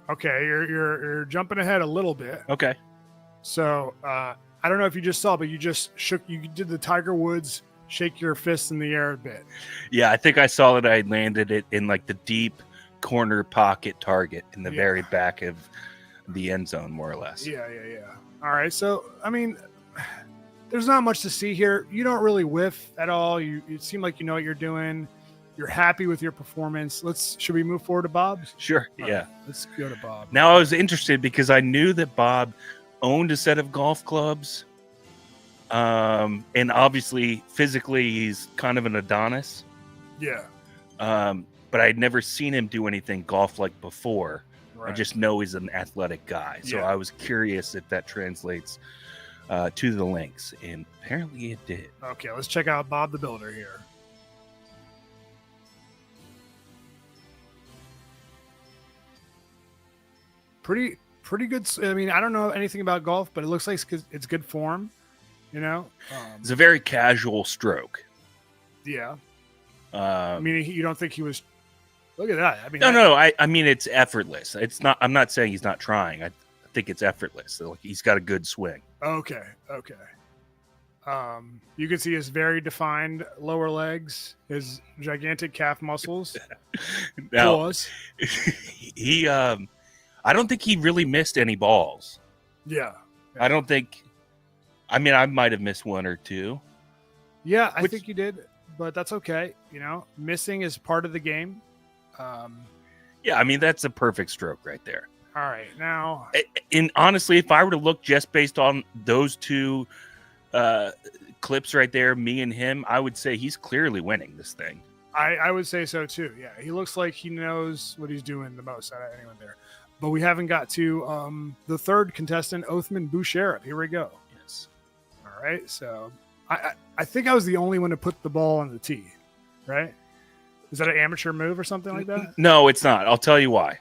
Okay, you're jumping ahead a little bit. Okay. So I don't know if you just saw, but you just shook. You did the Tiger Woods shake your fists in the air a bit. Yeah, I think I saw that I landed it in like the deep corner pocket target in the very back of the end zone, more or less. Yeah. All right. So, I mean, there's not much to see here. You don't really whiff at all. You seem like you know what you're doing. You're happy with your performance. Should we move forward to Bob? Sure. All yeah. right, let's go to Bob. Now, I was interested because I knew that Bob owned a set of golf clubs. And obviously, physically, he's kind of an Adonis. Yeah. But I'd never seen him do anything golf-like before. Right. I just know he's an athletic guy. So I was curious if that translates to the links. And apparently it did. Okay, let's check out Bob the Builder here. Pretty good. I mean, I don't know anything about golf, but it looks like it's good form. You know? It's a very casual stroke. Yeah. I mean, you don't think he was... Look at that. I mean, no. I mean, it's effortless. It's not. I'm not saying he's not trying. I think it's effortless. So, like, he's got a good swing. Okay. You can see his very defined lower legs, his gigantic calf muscles. Now, he. I don't think he really missed any balls. Yeah. I don't think. I mean, I might have missed one or two. Yeah, I think you did, but that's okay. You know, missing is part of the game. Yeah, I mean, that's a perfect stroke right there. All right, now. And honestly, if I were to look just based on those two clips right there, me and him, I would say he's clearly winning this thing. I would say so too. Yeah, he looks like he knows what he's doing the most out of anyone there. But we haven't got to the third contestant, Othman Boucheret. Here we go. Yes. All right, so I think I was the only one to put the ball on the tee, right? Is that an amateur move or something like that? No, it's not. I'll tell you why.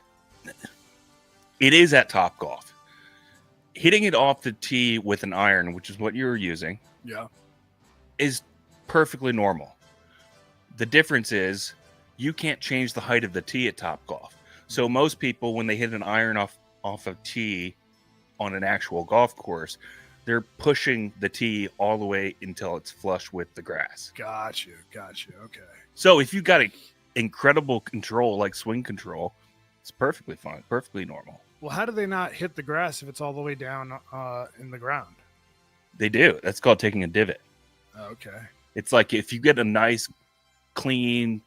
It is at Topgolf. Hitting it off the tee with an iron, which is what you were using, is perfectly normal. The difference is you can't change the height of the tee at Topgolf. So most people, when they hit an iron off a tee on an actual golf course, they're pushing the tee all the way until it's flush with the grass. Got you. Okay. So if you got incredible control, like swing control, it's perfectly fine, perfectly normal. Well, how do they not hit the grass if it's all the way down in the ground? They do. That's called taking a divot. Okay. It's like if you get a nice, clean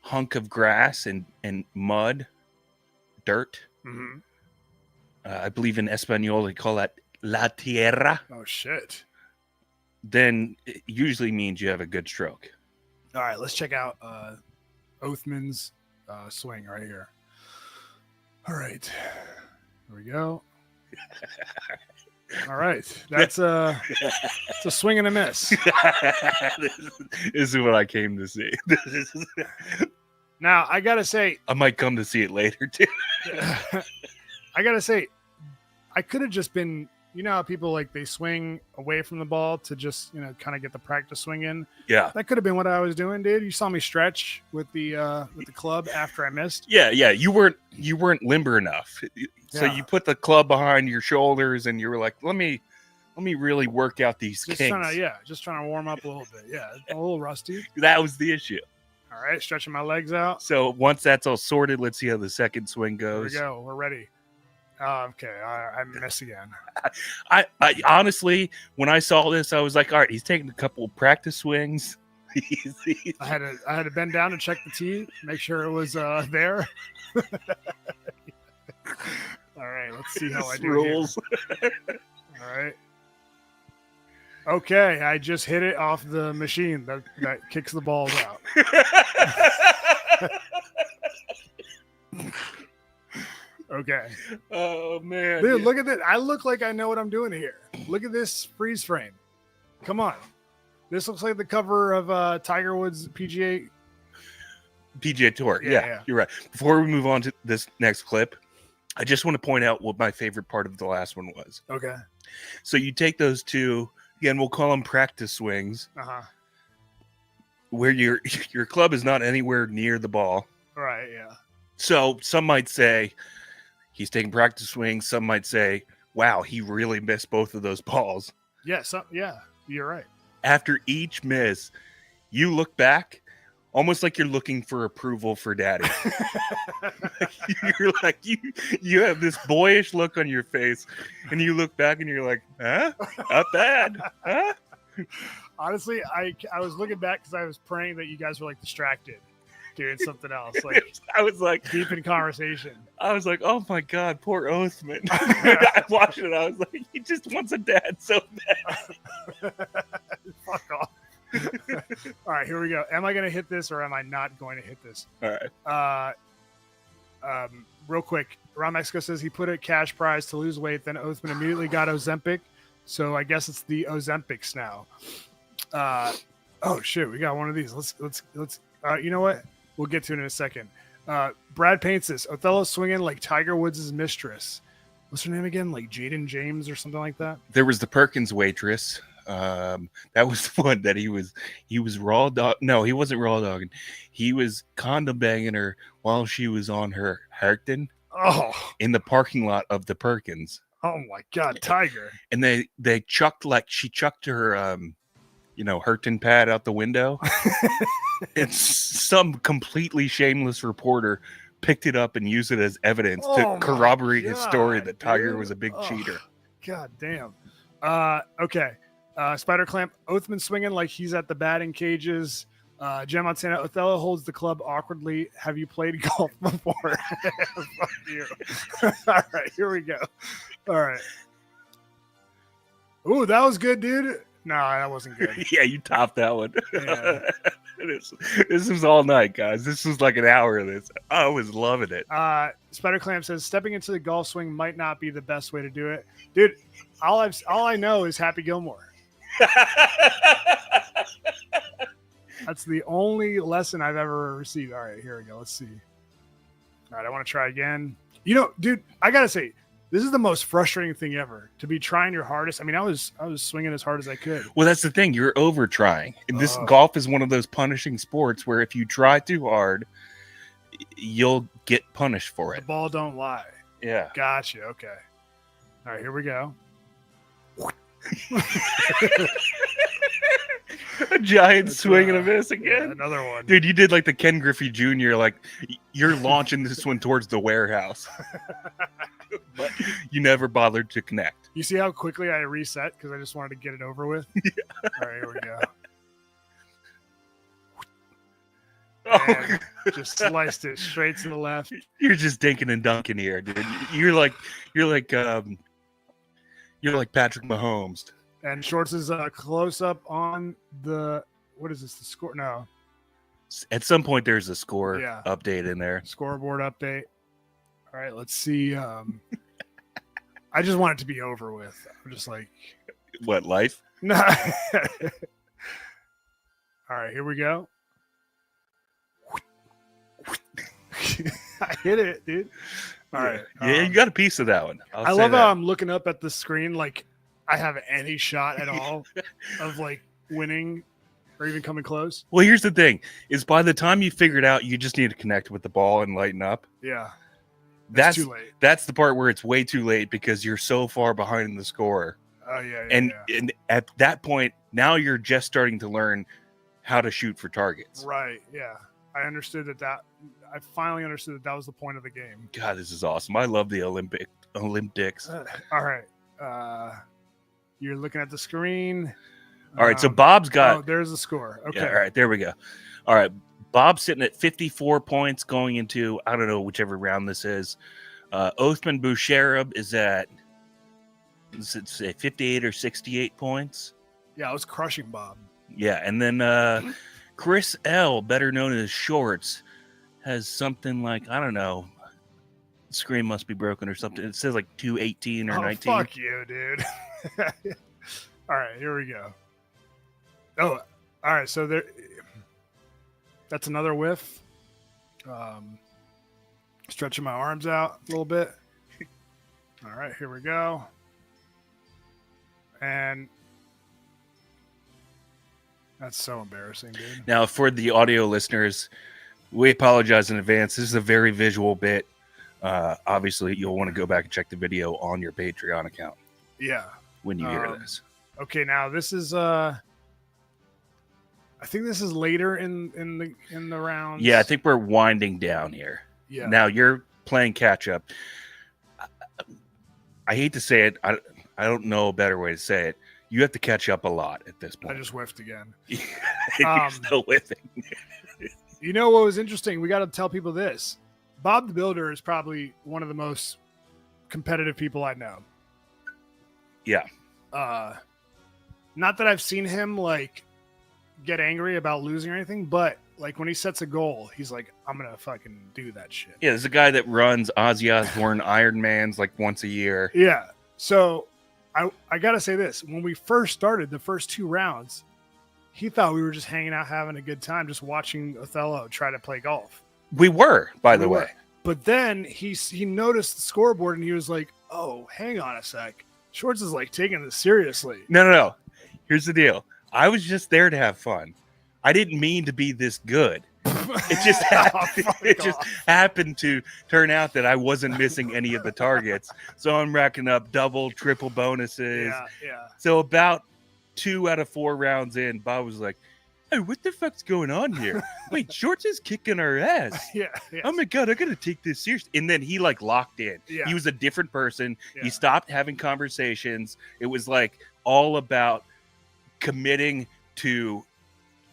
hunk of grass and mud, dirt. Mm-hmm. I believe in Espanol they call that la tierra. Oh, shit. Then it usually means you have a good stroke. All right, let's check out Oathman's swing right here. All right, here we go. All right, it's a swing and a miss. This is what I came to see. Now, I got to say... I might come to see it later, too. I got to say, I could have just been... You know how people, like, they swing away from the ball to just, kind of get the practice swing in? Yeah. That could have been what I was doing, dude. You saw me stretch with the club after I missed. Yeah. You weren't limber enough. So you put the club behind your shoulders and you were like, let me really work out these kinks. Just trying to warm up a little bit. Yeah, a little rusty. That was the issue. All right, stretching my legs out. So once that's all sorted, let's see how the second swing goes. Here we go. We're ready. Okay, I missed again. I honestly, when I saw this, I was like, all right, he's taking a couple of practice swings. I had to bend down to check the tee, make sure it was there. All right, let's see how I do rules. All right. Okay, I just hit it off the machine that kicks the balls out. Okay. Oh, man. Dude, look at this. I look like I know what I'm doing here. Look at this freeze frame. Come on. This looks like the cover of Tiger Woods PGA Tour. Yeah, you're right. Before we move on to this next clip, I just want to point out what my favorite part of the last one was. Okay. So you take those two, again, we'll call them practice swings, where your club is not anywhere near the ball. Right, yeah. So some might say he's taking practice swings. Some might say, wow, he really missed both of those balls. Yeah, you're right. After each miss, you look back almost like you're looking for approval for daddy. You're like, you have this boyish look on your face, and you look back and you're like, huh? Not bad. Huh? Honestly, I was looking back because I was praying that you guys were like distracted doing something else. Like I was like deep in conversation. I was like, oh my God, poor Oathman. I watched it. I was like, he just wants a dad so bad. Fuck off. All right, here we go. Am I going to hit this or am I not going to hit this? All right. Real quick, Ron Mexico says he put a cash prize to lose weight. Then Oathman immediately got Ozempic. So I guess it's the Ozempics now. Oh shit, we got one of these. Let's. You know what? We'll get to it in a second. Brad paints this. Othello swinging like Tiger Woods' mistress. What's her name again? Like Jaden James or something like that? There was the Perkins waitress. That was the one that he was raw dog. No, he wasn't raw dogging. He was condom banging her while she was on her Harrington. Oh, in the parking lot of the Perkins. Oh my God, Tiger! And they chucked she chucked her Herton pad out the window. And some completely shameless reporter picked it up and used it as evidence to corroborate his story that Tiger was a big cheater. God damn. Okay. Spider Clamp, Oathman swinging like he's at the batting cages. Jem Montana, Othello holds the club awkwardly. Have you played golf before? Fuck you. All right, here we go. All right. Ooh, that was good, dude. No, that wasn't good. Yeah, you topped that one. Yeah. This was all night, guys. This was like an hour of this. I was loving it. Spider Clamp says stepping into the golf swing might not be the best way to do it, dude. All I know is Happy Gilmore. That's the only lesson I've ever received. All right, here we go. Let's see. All right, I want to try again. You know, dude, I gotta say, this is the most frustrating thing ever. To be trying your hardest. I mean, I was swinging as hard as I could. Well, that's the thing. You're over trying. This golf is one of those punishing sports where if you try too hard, you'll get punished for The it. ball don't lie. Yeah. Gotcha. Okay. All right, here we go. A giant That's swing and a miss again. Yeah, another one. Dude, you did like the Ken Griffey Jr. Like you're launching this one towards the warehouse. But you never bothered to connect. You see how quickly I reset because I just wanted to get it over with? Yeah. All right, here we go. And just sliced it straight to the left. You're just dinking and dunking here, dude. You're like Patrick Mahomes. And Shorts is close up on the what is this? The score? No, At some point, there's a score Yeah. update in there. scoreboard update. All right, let's see. I just want it to be over with. I'm just like, What, life? no. All right, here we go. I hit it, dude. All right. Yeah, you got a piece of that one. I love how I'm looking up at the screen like I have any shot at all of like winning or even coming close. Well, here's the thing: is by the time you figure it out, you just need to connect with the ball and lighten up. Yeah, That's too late. That's the part where it's way too late because you're so far behind the score. Oh yeah, and at that point, now you're just starting to learn how to shoot for targets. Right. Yeah, I understood that. I finally understood that was the point of the game. God, this is awesome. I love the Olymp-Dix. All right. You're looking at the screen. All right, so Bob's got. Oh, there's the score. Okay. Yeah, all right, there we go. All right, Bob's sitting at 54 points going into, I don't know, whichever round this is. Othman Boucherab is at, let's say, 58 or 68 points. Yeah, I was crushing Bob. Yeah, and then Chris L., better known as Shorts, has something like, I don't know, the screen must be broken or something. It says like 218 or 19. Fuck you, dude. All right, here we go. Oh, all right. So that's another whiff. Stretching my arms out a little bit. All right, here we go. And that's so embarrassing, dude. Now, for the audio listeners, we apologize in advance. This is a very visual bit. Obviously, you'll want to go back and check the video on your Patreon account. Yeah. When you hear this. Okay, now this is I think this is later in the rounds. Yeah, I think we're winding down here. Yeah. Now you're playing catch up. I hate to say it. I don't know a better way to say it. You have to catch up a lot at this point. I just whiffed again. You're still whiffing. You know what was interesting? We got to tell people this. Bob the Builder is probably one of the most competitive people I know. Yeah. Not that I've seen him like get angry about losing or anything, but like when he sets a goal, he's like, I'm gonna fucking do that shit. Yeah, there's a guy that runs Ozzy Osbourne Ironmans like once a year. Yeah. So I gotta say this. When we first started the first two rounds, he thought we were just hanging out having a good time, just watching Othello try to play golf. We were, by the way. But then he noticed the scoreboard and he was like, oh, hang on a sec. Shorts is like taking this seriously. No. Here's the deal. I was just there to have fun. I didn't mean to be this good. It just happened to turn out that I wasn't missing any of the targets. So I'm racking up double, triple bonuses. Yeah. So about 2 out of 4 rounds in, Bob was like, hey, what the fuck's going on here? Wait, Shorts is kicking our ass. Yeah. Oh my God, I gotta take this seriously. And then he like locked in. Yeah. He was a different person. Yeah. He stopped having conversations. It was like all about committing to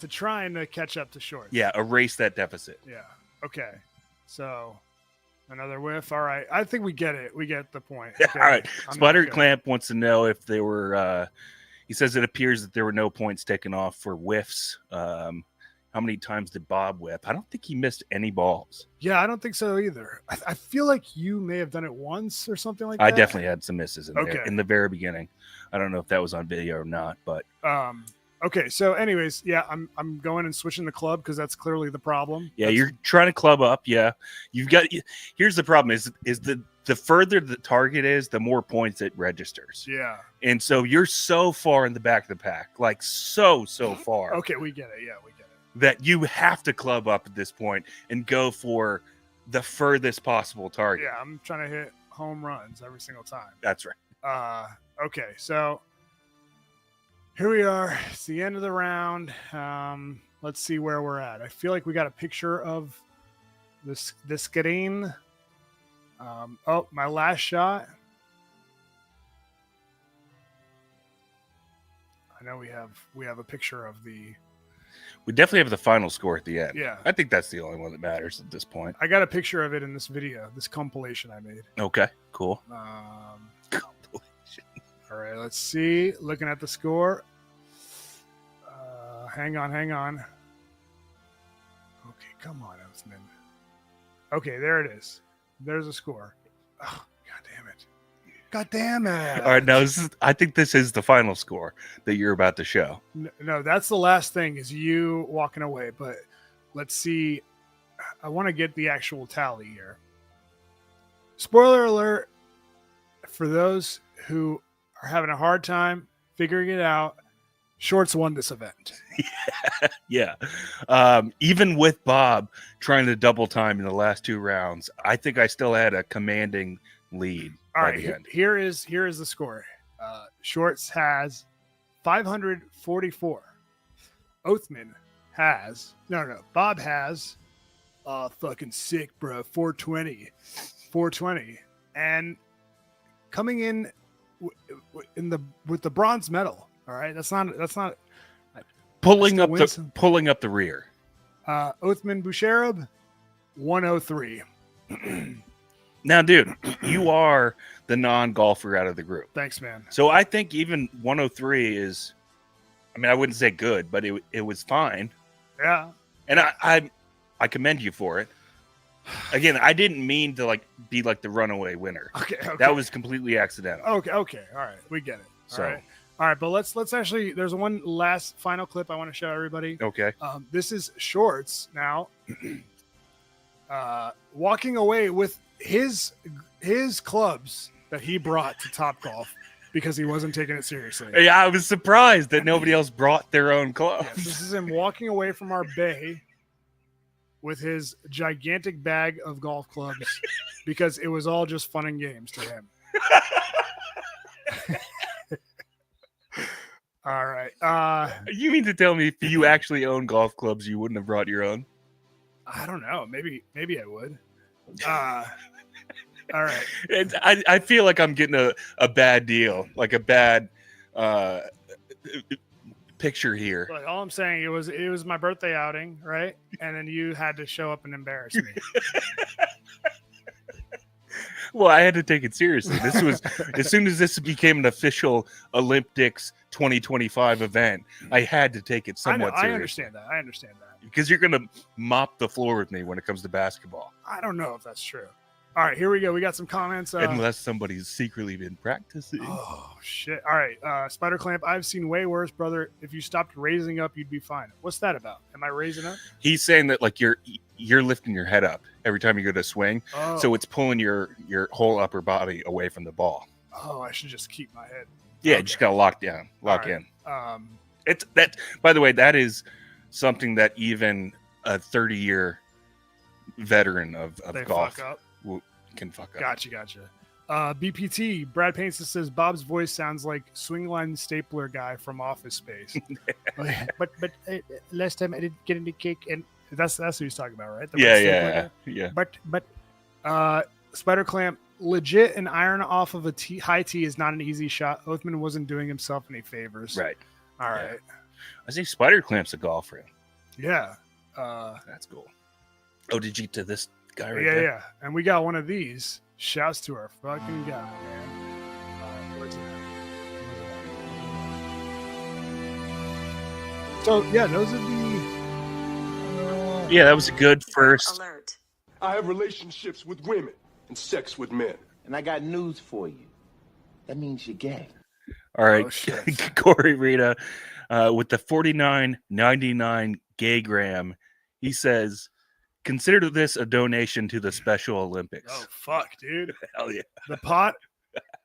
trying to catch up to Shorts. Yeah, erase that deficit. Yeah. Okay. So another whiff. All right. I think we get it. We get the point. Okay. All right. I'm Spider not Clamp wants to know if there were he says it appears that there were no points taken off for whiffs. How how many times did Bob whip? I don't think he missed any balls. Yeah, I don't think so either. I feel like you may have done it once or something like that. I definitely had some misses in there Okay. in the very beginning. I don't know if that was on video or not, but okay. So, anyways, yeah, I'm going and switching the club because that's clearly the problem. yeah, you're trying to club up. Yeah, you've got. Here's the problem: is the further the target is, the more points it registers. Yeah. And so you're so far in the back of the pack, like so far. Okay, we get it. Yeah, we get it. That you have to club up at this point and go for the furthest possible target. Yeah, I'm trying to hit home runs every single time. That's right. Okay, so here we are. It's the end of the round. Let's see where we're at. I feel like we got a picture of this screen. Oh, my last shot. I know we have a picture of the. We definitely have the final score at the end. Yeah. I think that's the only one that matters at this point. I got a picture of it in this video, this compilation I made. Okay, cool. Compilation. All right, let's see. Looking at the score. Hang on. Okay, come on, Oathman. Okay, there it is. There's a score. Oh, God damn it. All right, now I think this is the final score that you're about to show. No, that's the last thing is you walking away. But let's see. I want to get the actual tally here. Spoiler alert for those who are having a hard time figuring it out. Shorts won this event. Yeah. Even with Bob trying to double time in the last two rounds, I think I still had a commanding lead. All right, here is the score. Shorts has 544. Oathman has Bob has fucking sick, bro. 420, and coming in with the bronze medal. All right, that's not pulling up the rear. Oathman Boucherab 103. Now, dude, you are the non-golfer out of the group. Thanks, man. So I think even 103 is, I mean, I wouldn't say good, but it was fine. Yeah. And I commend you for it. Again, I didn't mean to be like the runaway winner. Okay. That was completely accidental. Okay. All right, we get it. All right, but let's actually. There's one last final clip I want to show everybody. Okay. This is Shorts now, walking away with his clubs that he brought to Topgolf because he wasn't taking it seriously. Yeah, I was surprised that nobody else brought their own clubs. Yes, this is him walking away from our bay with his gigantic bag of golf clubs because it was all just fun and games to him. All right. You mean to tell me if you actually own golf clubs, you wouldn't have brought your own? I don't know. Maybe I would. All right. I feel like I'm getting a bad deal, like a bad picture here. Look, all I'm saying it was my birthday outing, right? And then you had to show up and embarrass me. Well, I had to take it seriously. This was as soon as this became an official Olympics 2025 event, I had to take it somewhat seriously. I understand that. Because you're going to mop the floor with me when it comes to basketball. I don't know if that's true. All right, here we go. We got some comments. Unless somebody's secretly been practicing. Oh, shit. All right. Spider Clamp, I've seen way worse, brother. If you stopped raising up, you'd be fine. What's that about? Am I raising up? He's saying that you're lifting your head up every time you go to swing. Oh. So it's pulling your whole upper body away from the ball. Oh, I should just keep my head. Yeah, okay. Just got to lock in. It's that. By the way, that is something that even a 30-year veteran of golf can fuck up. Gotcha. BPT Brad Paints says Bob's voice sounds like Swingline Stapler guy from Office Space. but last time I didn't get any cake, and that's who he's talking about, right? Yeah. But Spider Clamp, legit an iron off of a high tee is not an easy shot. Oathman wasn't doing himself any favors. Right. All right. I see Spider Clamp's a golfer. Yeah. That's cool. Oh, did you get to this guy right there? Yeah. And we got one of these. Shouts to our fucking guy, man. Where's it at? So, yeah, those are Yeah, that was a good first. Alert. I have relationships with women and sex with men. And I got news for you. That means you're gay. All right, Oh, Corey Rita, with the 49.99 gay gram, he says, "Consider this a donation to the Special Olympics." Oh fuck, dude! Hell yeah! The pot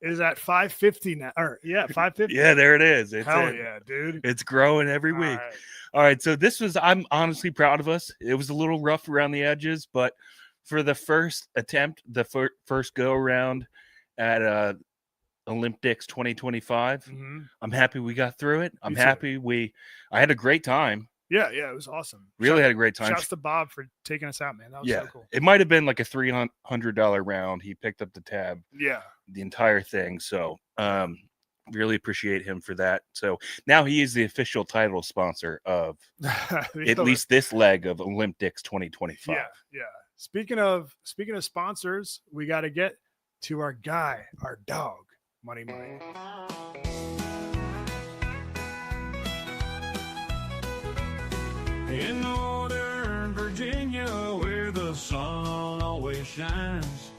is at $5.50 now. Or yeah, $5.50. Yeah, there it is. It's Hell yeah, dude! It's growing every week. All right, so this was. I'm honestly proud of us. It was a little rough around the edges, but for the first attempt, the first go around at Olymp-Dix 2025, I'm happy we got through it. I'm happy I had a great time. Yeah, it was awesome. Really had a great time. Shouts to Bob for taking us out, man. That was so cool. It might have been like a $300 round. He picked up the tab. Yeah. The entire thing. So really appreciate him for that. So now he is the official title sponsor of at least this leg of Olymp-Dix 2025. Yeah. Speaking of sponsors, we got to get to our guy, our dog, Money Mike. In Northern Virginia, where the sun always shines,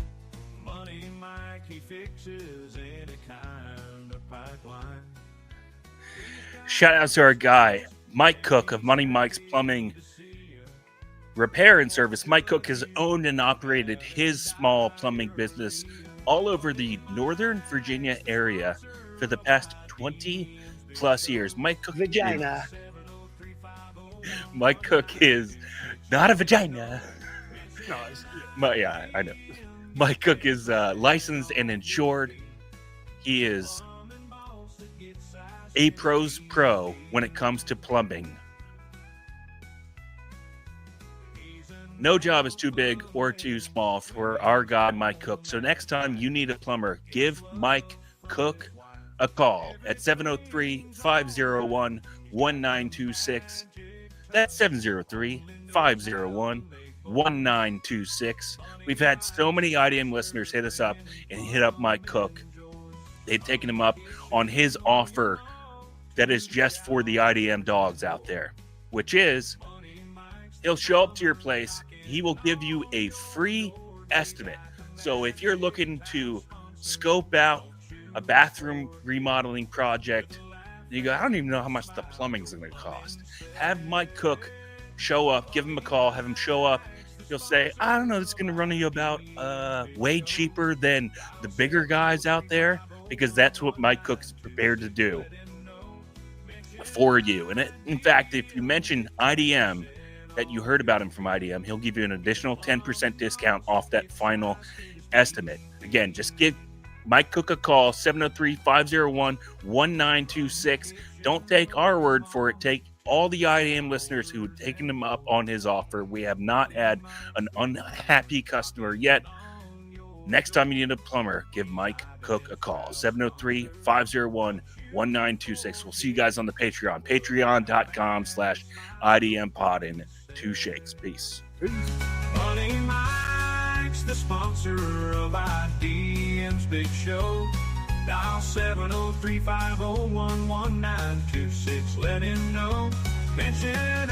Money Mike, he fixes any kind of pipeline. Shout out to our guy, Mike Cook of Money Mike's Plumbing Repair and Service. Mike Cook has owned and operated his small plumbing business all over the Northern Virginia area for the past 20 plus years. Mike Cook is not a vagina. Yeah, I know. Mike Cook is licensed and insured. He is a pro's pro when it comes to plumbing. No job is too big or too small for our guy, Mike Cook. So next time you need a plumber, give Mike Cook a call at 703-501-1926. That's 703-501-1926. We've had so many IDM listeners hit us up and hit up Mike Cook. They've taken him up on his offer that is just for the IDM dogs out there, which is he'll show up to your place. He will give you a free estimate. So if you're looking to scope out a bathroom remodeling project, you go, I don't even know how much the plumbing's going to cost. Have Mike Cook show up, give him a call, have him show up. He'll say, I don't know, it's going to run you about way cheaper than the bigger guys out there, because that's what Mike Cook's prepared to do for you. And in fact, if you mention IDM, that you heard about him from IDM, he'll give you an additional 10% discount off that final estimate. Again, just give Mike Cook a call, 703-501-1926. Don't take our word for it. Take all the IDM listeners who have taken him up on his offer. We have not had an unhappy customer yet. Next time you need a plumber, give Mike Cook a call, 703-501-1926. We'll see you guys on the Patreon, patreon.com/IDMpod in 2 shakes. Peace. Money Mike's the sponsor of IDM's big show. Dial 703-501-1926. Let him know. Mention